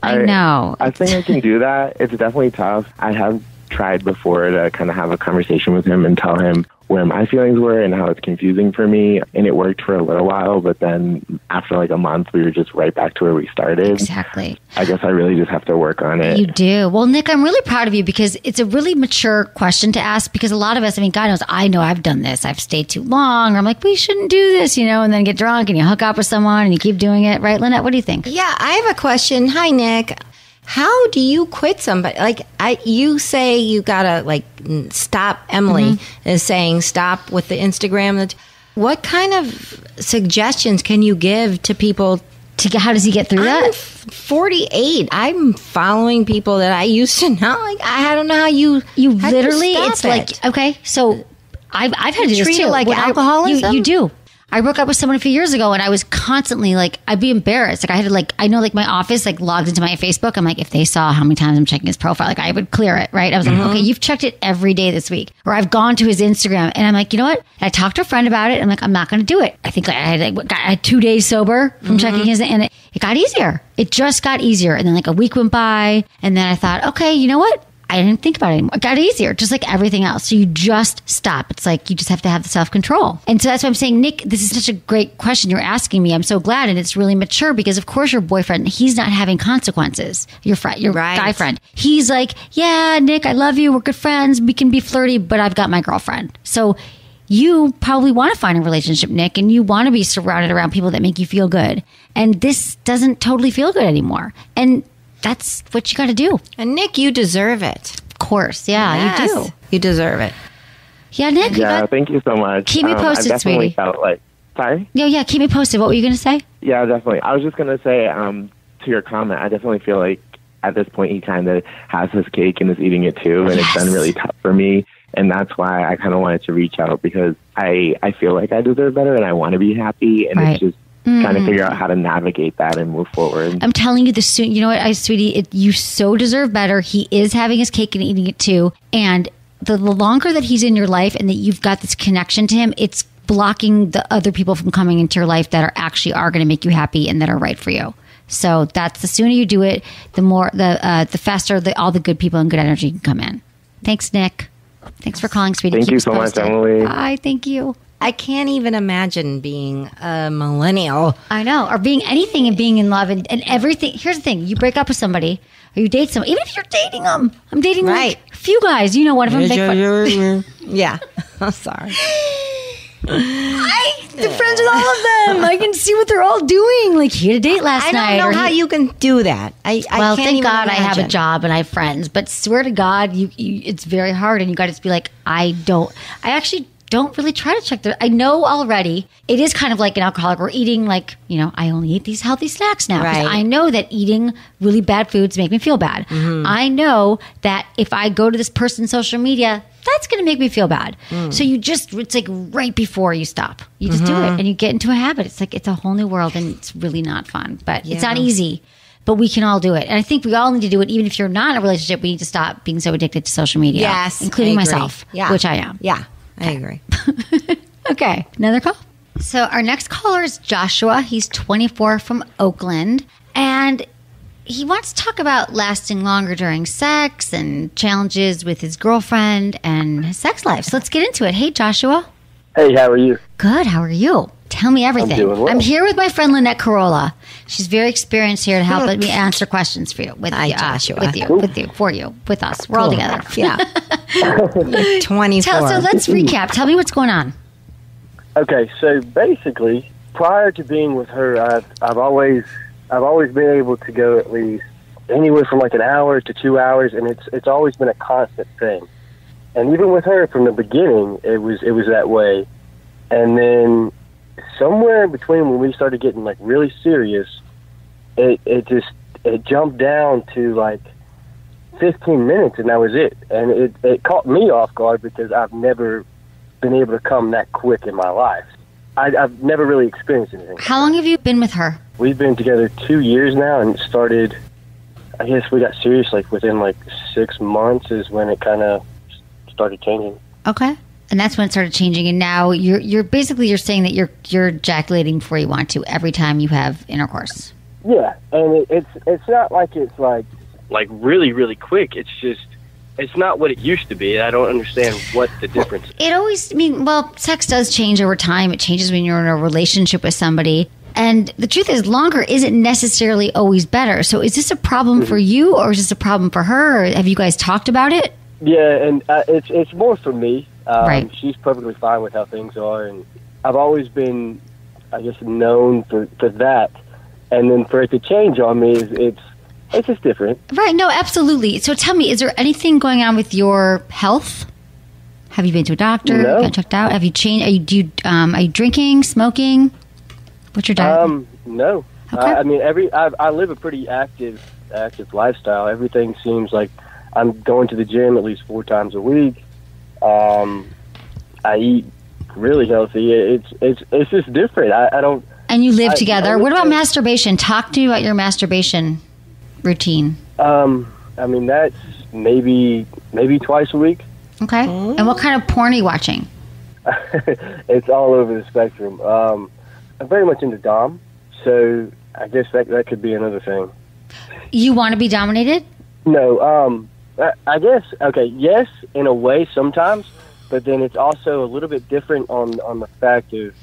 I know. I think I can do that. It's definitely tough. I have tried before to kind of have a conversation with him and tell him where my feelings were and how it's confusing for me. And it worked for a little while, but then after a month, we were just right back to where we started. Exactly. I guess I really just have to work on it. You do. Well, Nick, I'm really proud of you, because it's a really mature question to ask, because a lot of us, God knows, I know I've done this. I've stayed too long, or I'm we shouldn't do this, and then get drunk and you hook up with someone and you keep doing it. Right, Lynette? What do you think? Yeah, I have a question. Hi, Nick. How do you quit somebody? You say you gotta stop. Emily is saying stop with the Instagram. What kind of suggestions can you give to people? How does he get through that? I'm 48. I'm following people that I used to know. I don't know how you literally. It's okay. So I've had to do this too. Like alcoholism. You do. I broke up with someone a few years ago, and I was constantly I'd be embarrassed. I had to I know my office logged into my Facebook. I'm if they saw how many times I'm checking his profile, I would clear it, right? I was okay, you've checked it every day this week. Or I've gone to his Instagram, and I'm you know what? I talked to a friend about it. I'm I'm not going to do it. I think I had 2 days sober from checking his, and it got easier. It just got easier. And then a week went by, and then I thought, okay, you know what? I didn't think about it anymore. It got easier, just like everything else. So you just stop. It's you just have to have the self-control. And so that's why I'm saying, Nick, this is such a great question you're asking me. I'm so glad. And it's really mature, because of course your boyfriend, he's not having consequences. Your guy friend. He's yeah, Nick, I love you. We're good friends. We can be flirty, but I've got my girlfriend. So you probably want to find a relationship, Nick, and you want to be surrounded around people that make you feel good. And this doesn't totally feel good anymore. And that's what you got to do. And Nick, you deserve it. Of course. Yeah, yes, you do. You deserve it. Yeah, Nick. Yeah, thank you so much. Keep me posted, I definitely sweetie. Felt sorry? Yeah, keep me posted. What were you going to say? Yeah, definitely. I was just going to say, to your comment, I definitely feel at this point he kind of has his cake and is eating it too, and it's been really tough for me. And that's why I kind of wanted to reach out, because I feel like I deserve better and I want to be happy, and it's just trying to figure out how to navigate that and move forward. I'm telling you you know what, sweetie, you so deserve better. He is having his cake and eating it too. And the longer that he's in your life and that you've got this connection to him, it's blocking the other people from coming into your life that are going to make you happy and that are right for you. So that's the sooner you do it, the more, the faster all the good people and good energy can come in. Thanks, Nick. Thanks for calling, sweetie. Thank you so much, Emily. Bye. Thank you. I can't even imagine being a millennial. I know. Or being anything and being in love and everything. Here's the thing. You break up with somebody or you date someone. Even if you're dating them. I'm dating a few guys. One of them. Yeah. I'm sorry. I'm friends with all of them. I can see what they're all doing. He had a date last night. I don't know how you can do that. Well, thank God I have a job and I have friends. But swear to God, it's very hard. And you got to be I actually don't really try to check I know already it is kind of like an alcoholic or eating I only eat these healthy snacks now. Right. I know that eating really bad foods make me feel bad. I know that if I go to this person's social media, that's going to make me feel bad. So it's right before you stop. You just do it and you get into a habit. It's it's a whole new world and it's really not fun, but it's not easy. but we can all do it. And I think we all need to do it. Even if you're not in a relationship, we need to stop being so addicted to social media. Yes, including I agree. myself, which I am. Yeah, I agree. Okay, another call. So our next caller is Joshua. He's 24 from Oakland, and he wants to talk about lasting longer during sex and challenges with his girlfriend and his sex life. So let's get into it. Hey, Joshua. Hey, how are you? Good. How are you? Tell me everything. I'm doing well. I'm here with my friend Lynette Carolla. She's very experienced here to help me answer questions for you. Hi, Joshua. With us. We're all together. Yeah. 24. So let's recap. Tell me what's going on. Okay, so basically, prior to being with her, I've always been able to go at least anywhere from like an hour to 2 hours, and it's always been a constant thing. And even with her from the beginning, it was that way. And then somewhere in between when we started getting like really serious, it jumped down to like 15 minutes, and that was it. And it caught me off guard because I've never been able to come that quick in my life. I've never really experienced anything. How long have you been with her? We've been together 2 years now, and it started, I guess we got serious like within like 6 months is when it kind of started changing. Okay. And that's when it started changing, and now you're basically saying that you're ejaculating before you want to every time you have intercourse. Yeah, and it's not like it's like really, really quick. It's just, it's not what it used to be. I don't understand what the difference is. It always, sex does change over time. It changes when you're in a relationship with somebody. And the truth is, longer isn't necessarily always better. So is this a problem for you, or is this a problem for her? Or have you guys talked about it? Yeah, and it's more for me. Right. She's perfectly fine with how things are. And I've always been, I guess, known for that. And then for it to change on me, it's just different. Right. No, absolutely. So tell me, is there anything going on with your health? Have you been to a doctor? No. Got checked out? Have you changed? Are you drinking, smoking? What's your diet? No. Okay. I live a pretty active lifestyle. Everything seems like I'm going to the gym at least 4 times a week. I eat really healthy. It's just different. I don't. And you live together. What about masturbation? Talk to me about your masturbation routine. That's maybe twice a week. Okay. And what kind of porn are you watching? It's all over the spectrum. I'm very much into dom, so I guess that could be another thing. You want to be dominated? No. I guess, okay, yes, in a way sometimes, but then it's also a little bit different on the fact of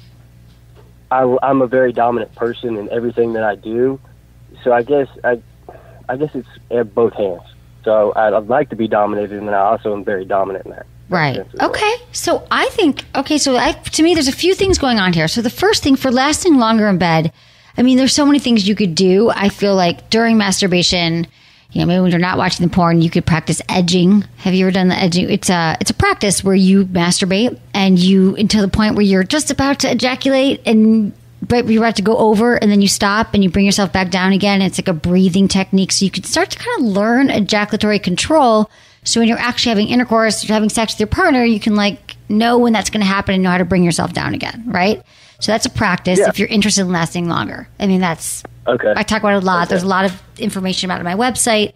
I'm a very dominant person in everything that I do, so I guess it's at both hands. So I'd like to be dominated, and I also am very dominant in that. Right. Okay. So I think, to me, there's a few things going on here. So the first thing, for lasting longer in bed, there's so many things you could do. I feel like during masturbation, maybe when you're not watching the porn, you could practice edging. Have you ever done the edging? It's a practice where you masturbate and until the point where you're just about to ejaculate and right where you're about to go over, and then you stop and you bring yourself back down again. It's like a breathing technique. So you could start to kind of learn ejaculatory control. So when you're actually having intercourse, you're having sex with your partner, you can know when that's going to happen and know how to bring yourself down again, right? So that's a practice if you're interested in lasting longer. That's okay. I talk about it a lot. Okay. There's a lot of information about it on my website.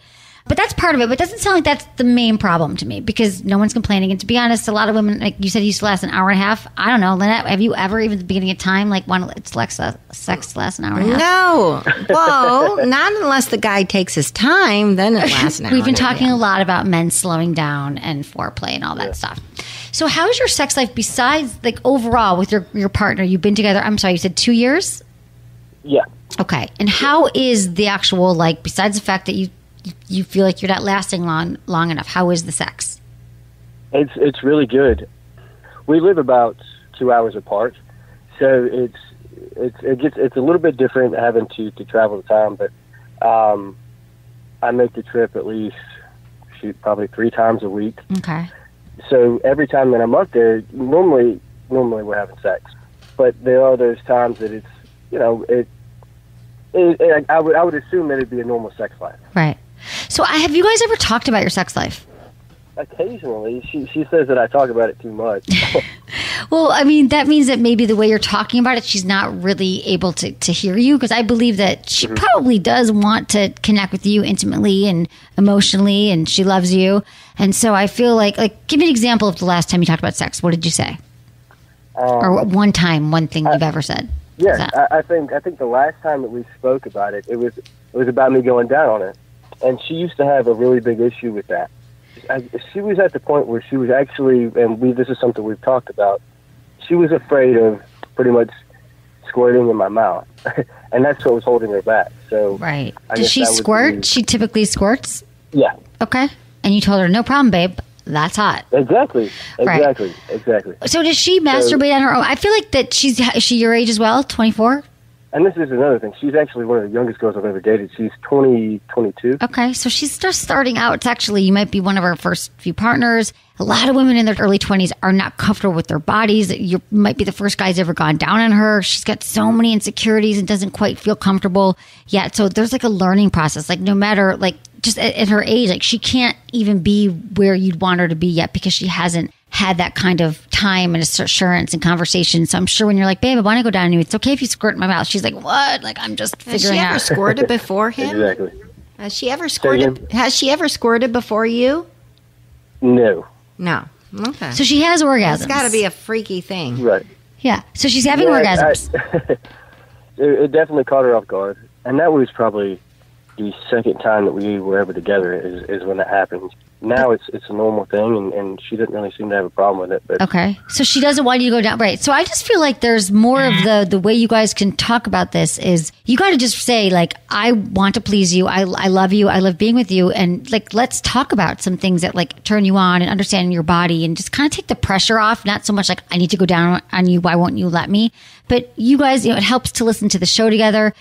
But that's part of it. But it doesn't sound like that's the main problem to me, because no one's complaining. And to be honest, a lot of women, like you said, used to last an hour and a half. I don't know, Lynette, have you ever, even at the beginning of time, wanted sex last an hour and a half? No. Well, not unless the guy takes his time, then it lasts an hour. We've been talking a lot about men slowing down and foreplay and all that stuff. So how's your sex life besides, overall with your partner? You've been together, I'm sorry, you said 2 years? Yeah. Okay. And how is the actual, besides the fact that you feel like you're not lasting long enough, how is the sex? It's really good. We live about 2 hours apart, so it's a little bit different having to travel the time. But I make the trip at least probably 3 times a week. Okay. So every time that I'm up there, normally we're having sex, but there are those times that it's I would assume that it'd be a normal sex life. Right. So have you guys ever talked about your sex life? Occasionally. She says that I talk about it too much. Well, I mean, that means that maybe the way you're talking about it, she's not really able to hear you, because I believe that she probably does want to connect with you intimately and emotionally, and she loves you. And so I feel like give me an example of the last time you talked about sex. What did you say? Or one thing you've ever said? Yeah, I think the last time that we spoke about it, it was about me going down on her, and she used to have a really big issue with that. She was at the point where she was actually, and this is something we've talked about, she was afraid of pretty much squirting in my mouth, and that's what was holding her back. So, right? Does she squirt? She typically squirts. Yeah. Okay. And you told her, no problem, babe. That's hot. Exactly. Right. Exactly. So does she masturbate on her own? I feel like that is she your age as well, 24? And this is another thing. She's actually one of the youngest girls I've ever dated. She's 22. Okay, so she's just starting out. It's actually, you might be one of her first few partners. A lot of women in their early 20s are not comfortable with their bodies. You might be the first guy's ever gone down on her. She's got so many insecurities and doesn't quite feel comfortable yet. So there's like a learning process. Like no matter, like just at her age, like she can't even be where you'd want her to be yet because she hasn't had that kind of time and assurance and conversation. So I'm sure when you're like, babe, I want to go down on you. It's okay if you squirt in my mouth. She's like, what? Like, I'm just figuring out. Has she ever squirted before him? Exactly. Has she ever squirted? Has she ever squirted before you? No. No. Okay. So she has orgasms. It's got to be a freaky thing. Right. Yeah. So she's having orgasms. It definitely caught her off guard. And that was probably the second time that we were ever together is when that happened. Now it's a normal thing, and she didn't really seem to have a problem with it. But. Okay. So she doesn't want you to go down. Right. So I just feel like there's more of the way you guys can talk about this is you got to just say, like, I want to please you. I love you. I love being with you. And, like, let's talk about some things that, like, turn you on and understanding your body and just kind of take the pressure off. Not so much like, I need to go down on you. Why won't you let me? But you guys, it helps to listen to the show together.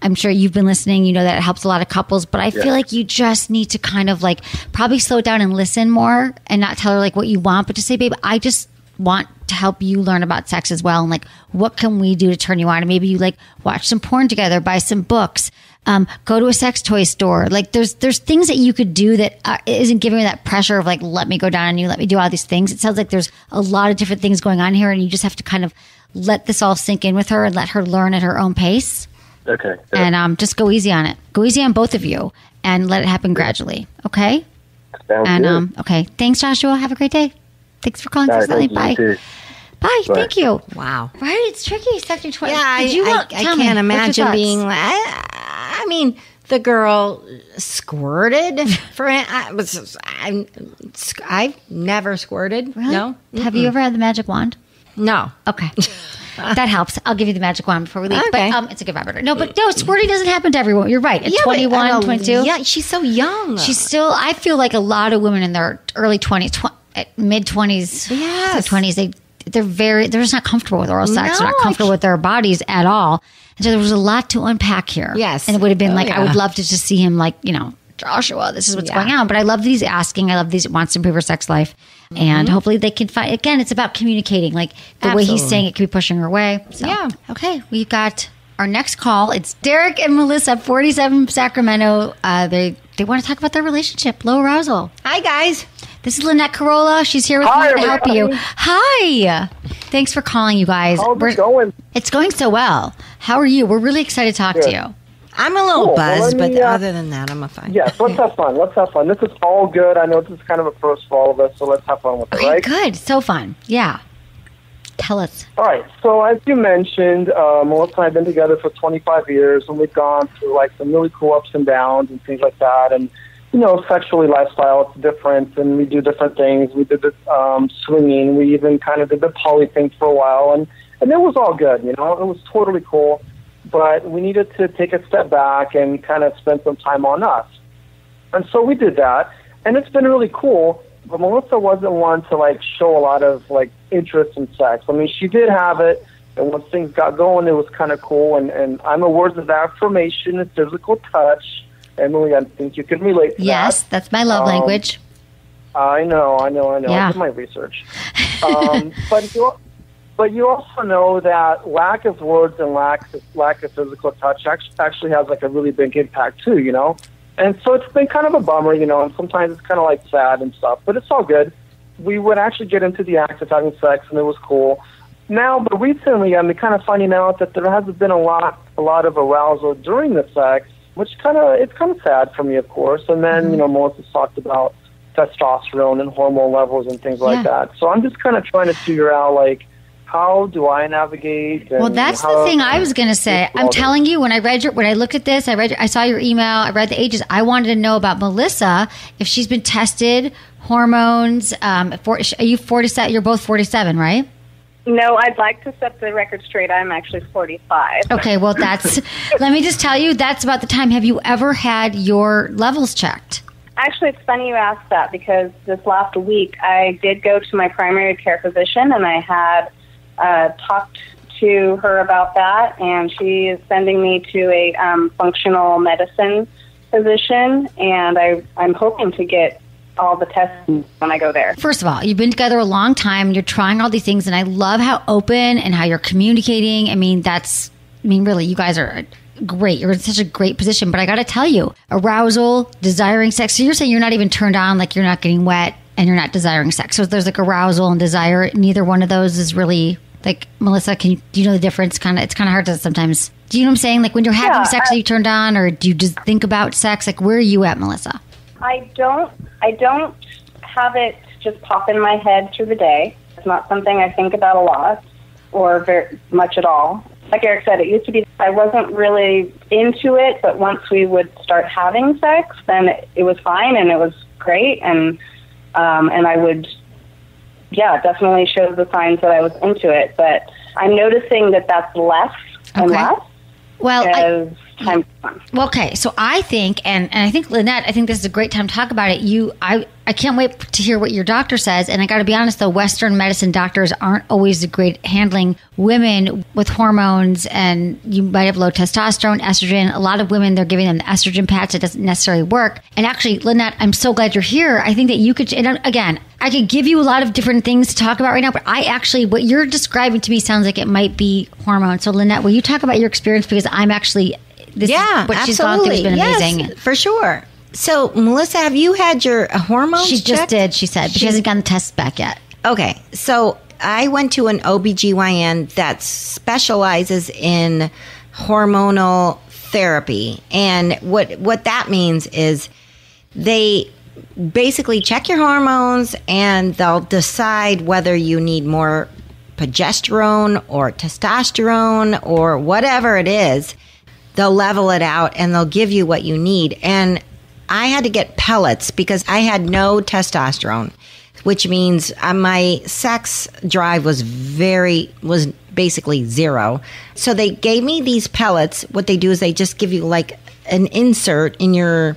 I'm sure you've been listening. You know that it helps a lot of couples, but I feel like you just need to kind of like probably slow down and listen more and not tell her like what you want, but just say, babe, I just want to help you learn about sex as well. And like, what can we do to turn you on? And maybe you like watch some porn together, buy some books, go to a sex toy store. Like there's things that you could do that isn't giving her that pressure of like, let me go down on you, let me do all these things. It sounds like there's a lot of different things going on here, and you just have to kind of let this all sink in with her and let her learn at her own pace. Okay. And just go easy on it. Go easy on both of you and let it happen gradually. Okay? Sounds good. Okay. Thanks, Joshua. Have a great day. Thanks for calling. Right, Bye. Bye. Thank you. Wow. Right? It's tricky. Sector 20. Yeah, I can't imagine being like, I mean, the girl squirted for I've never squirted. Really? No. Have you ever had the magic wand? No. Okay. That helps. I'll give you the magic wand before we leave. Okay. But it's a good vibrator. No, squirting doesn't happen to everyone. You're right. At 21, 22. Yeah, she's so young. She's still, I feel like a lot of women in their early 20s, mid 20s, yes. 20s, they're just not comfortable with oral sex. No, They're not comfortable with their bodies at all. And so there was a lot to unpack here. Yes. And it would have been I would yeah. love to just see him like, Joshua, this is what's going on. But I love these asking. I love these wants to improve her sex life. And hopefully they can find, again, it's about communicating. Like the way he's saying it could be pushing her away. So, yeah. Okay. We've got our next call. It's Derek and Melissa, 47 Sacramento. They want to talk about their relationship, low arousal. Hi, guys. This is Lynette Carolla. She's here with me to help you. Hi. Thanks for calling, you guys. How's it going? It's going so well. How are you? We're really excited to talk to you. I'm a little buzzed, well, but other than that, I'm fine. Yes, let's have fun. This is all good. I know this is kind of a first for all of us, so let's have fun with it, right? Good. So fun. Yeah. Tell us. All right. So as you mentioned, Melissa and I have been together for 25 years, and we've gone through like some really cool ups and downs and things like that. And, sexually lifestyle, it's different, and we do different things. We did the swinging. We even kind of did the poly thing for a while, and it was all good, It was totally cool. But we needed to take a step back and kind of spend some time on us. And so we did that, and it's been really cool. But Melissa wasn't one to, show a lot of, interest in sex. I mean, she did have it, and once things got going, it was kind of cool. And I'm a words of affirmation and physical touch. Emily, I think you can relate to that. Yes, that's my love language. I know. Yeah. I did my research. But you also know that lack of words and lack of physical touch actually has a really big impact too, And so it's been kind of a bummer, and sometimes it's kind of sad and stuff, but it's all good. we would actually get into the act of having sex, and it was cool. Now, but recently, I'm kind of finding out that there hasn't been a lot of arousal during the sex, which it's kind of sad for me, of course. And then, Melissa's talked about testosterone and hormone levels and things like that. So I'm just kind of trying to figure out, like, how do I navigate? Well, that's the thing I was going to say. I'm telling you, when I looked at this, I saw your email, I read the ages. I wanted to know about Melissa, if she's been tested, hormones. Are you 47? You're both 47, right? No, I'd like to set the record straight. I'm actually 45. Okay, well, let me just tell you, that's about the time. Have you ever had your levels checked? Actually, it's funny you asked that, because this last week I did go to my primary care physician, and I had talked to her about that, and she is sending me to a functional medicine physician, and I'm hoping to get all the tests when I go there. First of all, you've been together a long time, you're trying all these things, and I love how open and how you're communicating. Really, you guys are great. You're in such a great position, but I got to tell you, arousal, desiring sex. So you're saying you're not even turned on, like you're not getting wet and you're not desiring sex. So there's like arousal and desire. Neither one of those is really, like, Melissa, do you know the difference? It's kind of hard to sometimes, do you know what I'm saying? Like when you're having sex, are you turned on, or do you just think about sex? Like, where are you at, Melissa? I don't have it just pop in my head through the day. It's not something I think about a lot or very much at all. Like Eric said, it used to be I wasn't really into it, but once we would start having sex, then it was fine and it was great, and I would, definitely show the signs that I was into it. But I'm noticing that that's less and less. Well, as time goes on. Well, okay, so I think, and I think, Lynette, I think this is a great time to talk about it. I can't wait to hear what your doctor says. And I got to be honest, though, Western medicine doctors aren't always great handling women with hormones, and you might have low testosterone, estrogen. A lot of women, they're giving them the estrogen patch. It doesn't necessarily work. And actually, Lynette, I'm so glad you're here. I think that you could, and again, I could give you a lot of different things to talk about right now, but what you're describing to me sounds like it might be hormones. So, Lynette, will you talk about your experience? Because I'm actually, what she's gone through has been amazing. Yes, for sure. So, Melissa, have you had your hormones checked? She just did, she said, but she hasn't gotten the tests back yet. Okay, so I went to an OBGYN that specializes in hormonal therapy. And what that means is they basically check your hormones, and they'll decide whether you need more progesterone or testosterone or whatever it is. They'll level it out, and they'll give you what you need. And I had to get pellets because I had no testosterone, which means my sex drive was basically zero. So they gave me these pellets. What they do is they just give you like an insert in your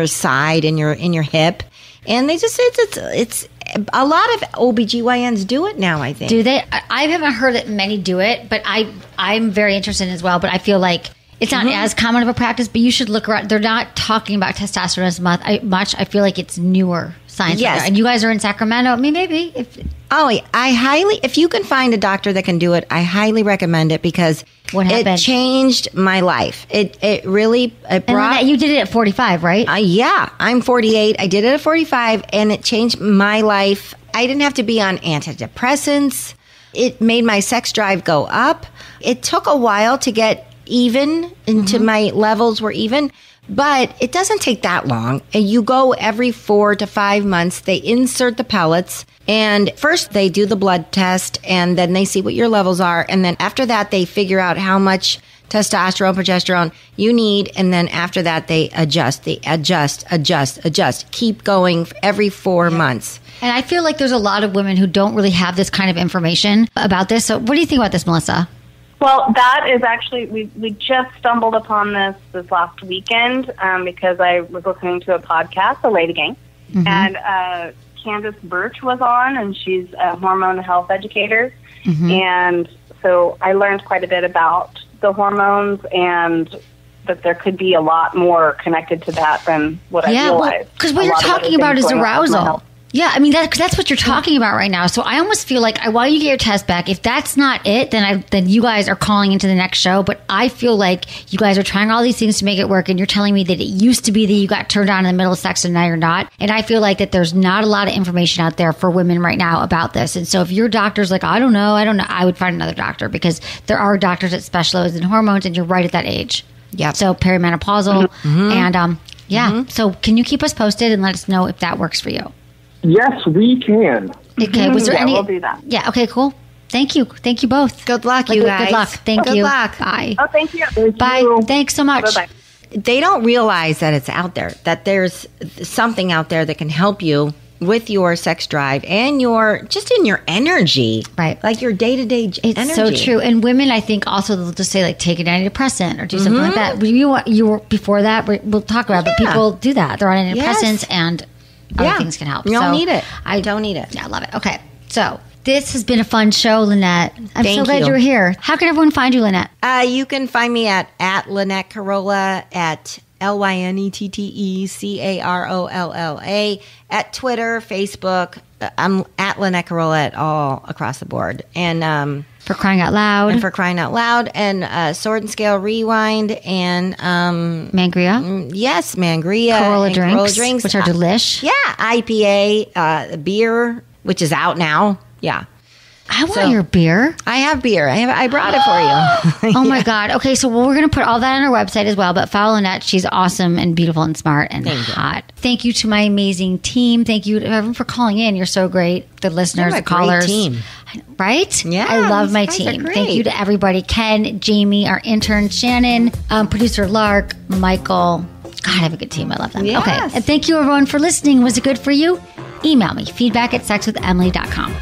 side, in your hip, and they just it's a lot of OBGYNs do it now, I think. Do they? I haven't heard that many do it, but I'm very interested as well. But I feel like it's not as common of a practice, but you should look around. They're not talking about testosterone as much. I feel like it's newer science. Yes. And you guys are in Sacramento. I mean, maybe. If you can find a doctor that can do it, I highly recommend it, because it changed my life. It really brought. And you did it at 45, right? Yeah, I'm 48. I did it at 45, and it changed my life. I didn't have to be on antidepressants. It made my sex drive go up. It took a while to get even into my levels were even, but it doesn't take that long. And you go every 4 to 5 months. They insert the pellets, and first they do the blood test, and then they see what your levels are, and then after that they figure out how much testosterone, progesterone you need, and then after that they adjust, keep going every 4 months. And I feel like there's a lot of women who don't really have this kind of information about this. So what do you think about this, Melissa? Well, that is actually, we just stumbled upon this last weekend because I was listening to a podcast, The Lady Gang, and Candace Birch was on, and she's a hormone health educator. And so I learned quite a bit about the hormones, and that there could be a lot more connected to that than what I realized. Because what you're talking about is arousal. Yeah, I mean, that's what you're talking about right now. So I almost feel like while you get your test back, if that's not it, then you guys are calling into the next show. But I feel like you guys are trying all these things to make it work, and you're telling me that it used to be that you got turned on in the middle of sex and now you're not. And I feel like that there's not a lot of information out there for women right now about this. And so if your doctor's like, I don't know, I would find another doctor, because there are doctors that specialize in hormones, and you're right at that age. Yeah. So perimenopausal. And so can you keep us posted and let us know if that works for you? Yes, we can. Okay, was there any? We'll do that. Yeah, okay, cool. Thank you both. Good luck, you guys. Good luck. Thank you. Good luck. Bye. Oh, thank you. Bye. Thanks so much. Bye-bye. They don't realize that it's out there, that there's something out there that can help you with your sex drive and just in your energy. Right. Like your day-to-day energy. It's so true. And women, I think, also they'll just say, like, take an antidepressant or do something like that. You were before that, we'll talk about it, but people do that. They're on antidepressants and other things can help. You don't need it. I don't need it. Yeah, I love it. Okay. So this has been a fun show, Lynette. I'm so glad you. you were here. How can everyone find you, Lynette? You can find me at Lynette Carolla, at LynetteCarolla, at Twitter, Facebook. I'm at Lynette Carolla at all across the board. And For Crying Out Loud. And Sword and Scale Rewind and Mangria. Yes, Mangria. Carolla and drinks, Carolla drinks, which are delish. Yeah, IPA, beer, which is out now. Yeah. I want your beer. I have beer. I brought it for you. Oh my God. Okay, so we're going to put all that on our website as well. But follow Lynette. She's awesome and beautiful and smart and hot. Thank you to my amazing team. Thank you to everyone for calling in. You're so great. The listeners, the callers. Great team. Right? Yeah. I love my these guys team. are great. Thank you to everybody. Ken, Jamie, our intern, Shannon, producer Lark, Michael. God, I have a good team. I love them. Yes. Okay. And thank you everyone for listening. Was it good for you? Email me, feedback@sexwithemily.com.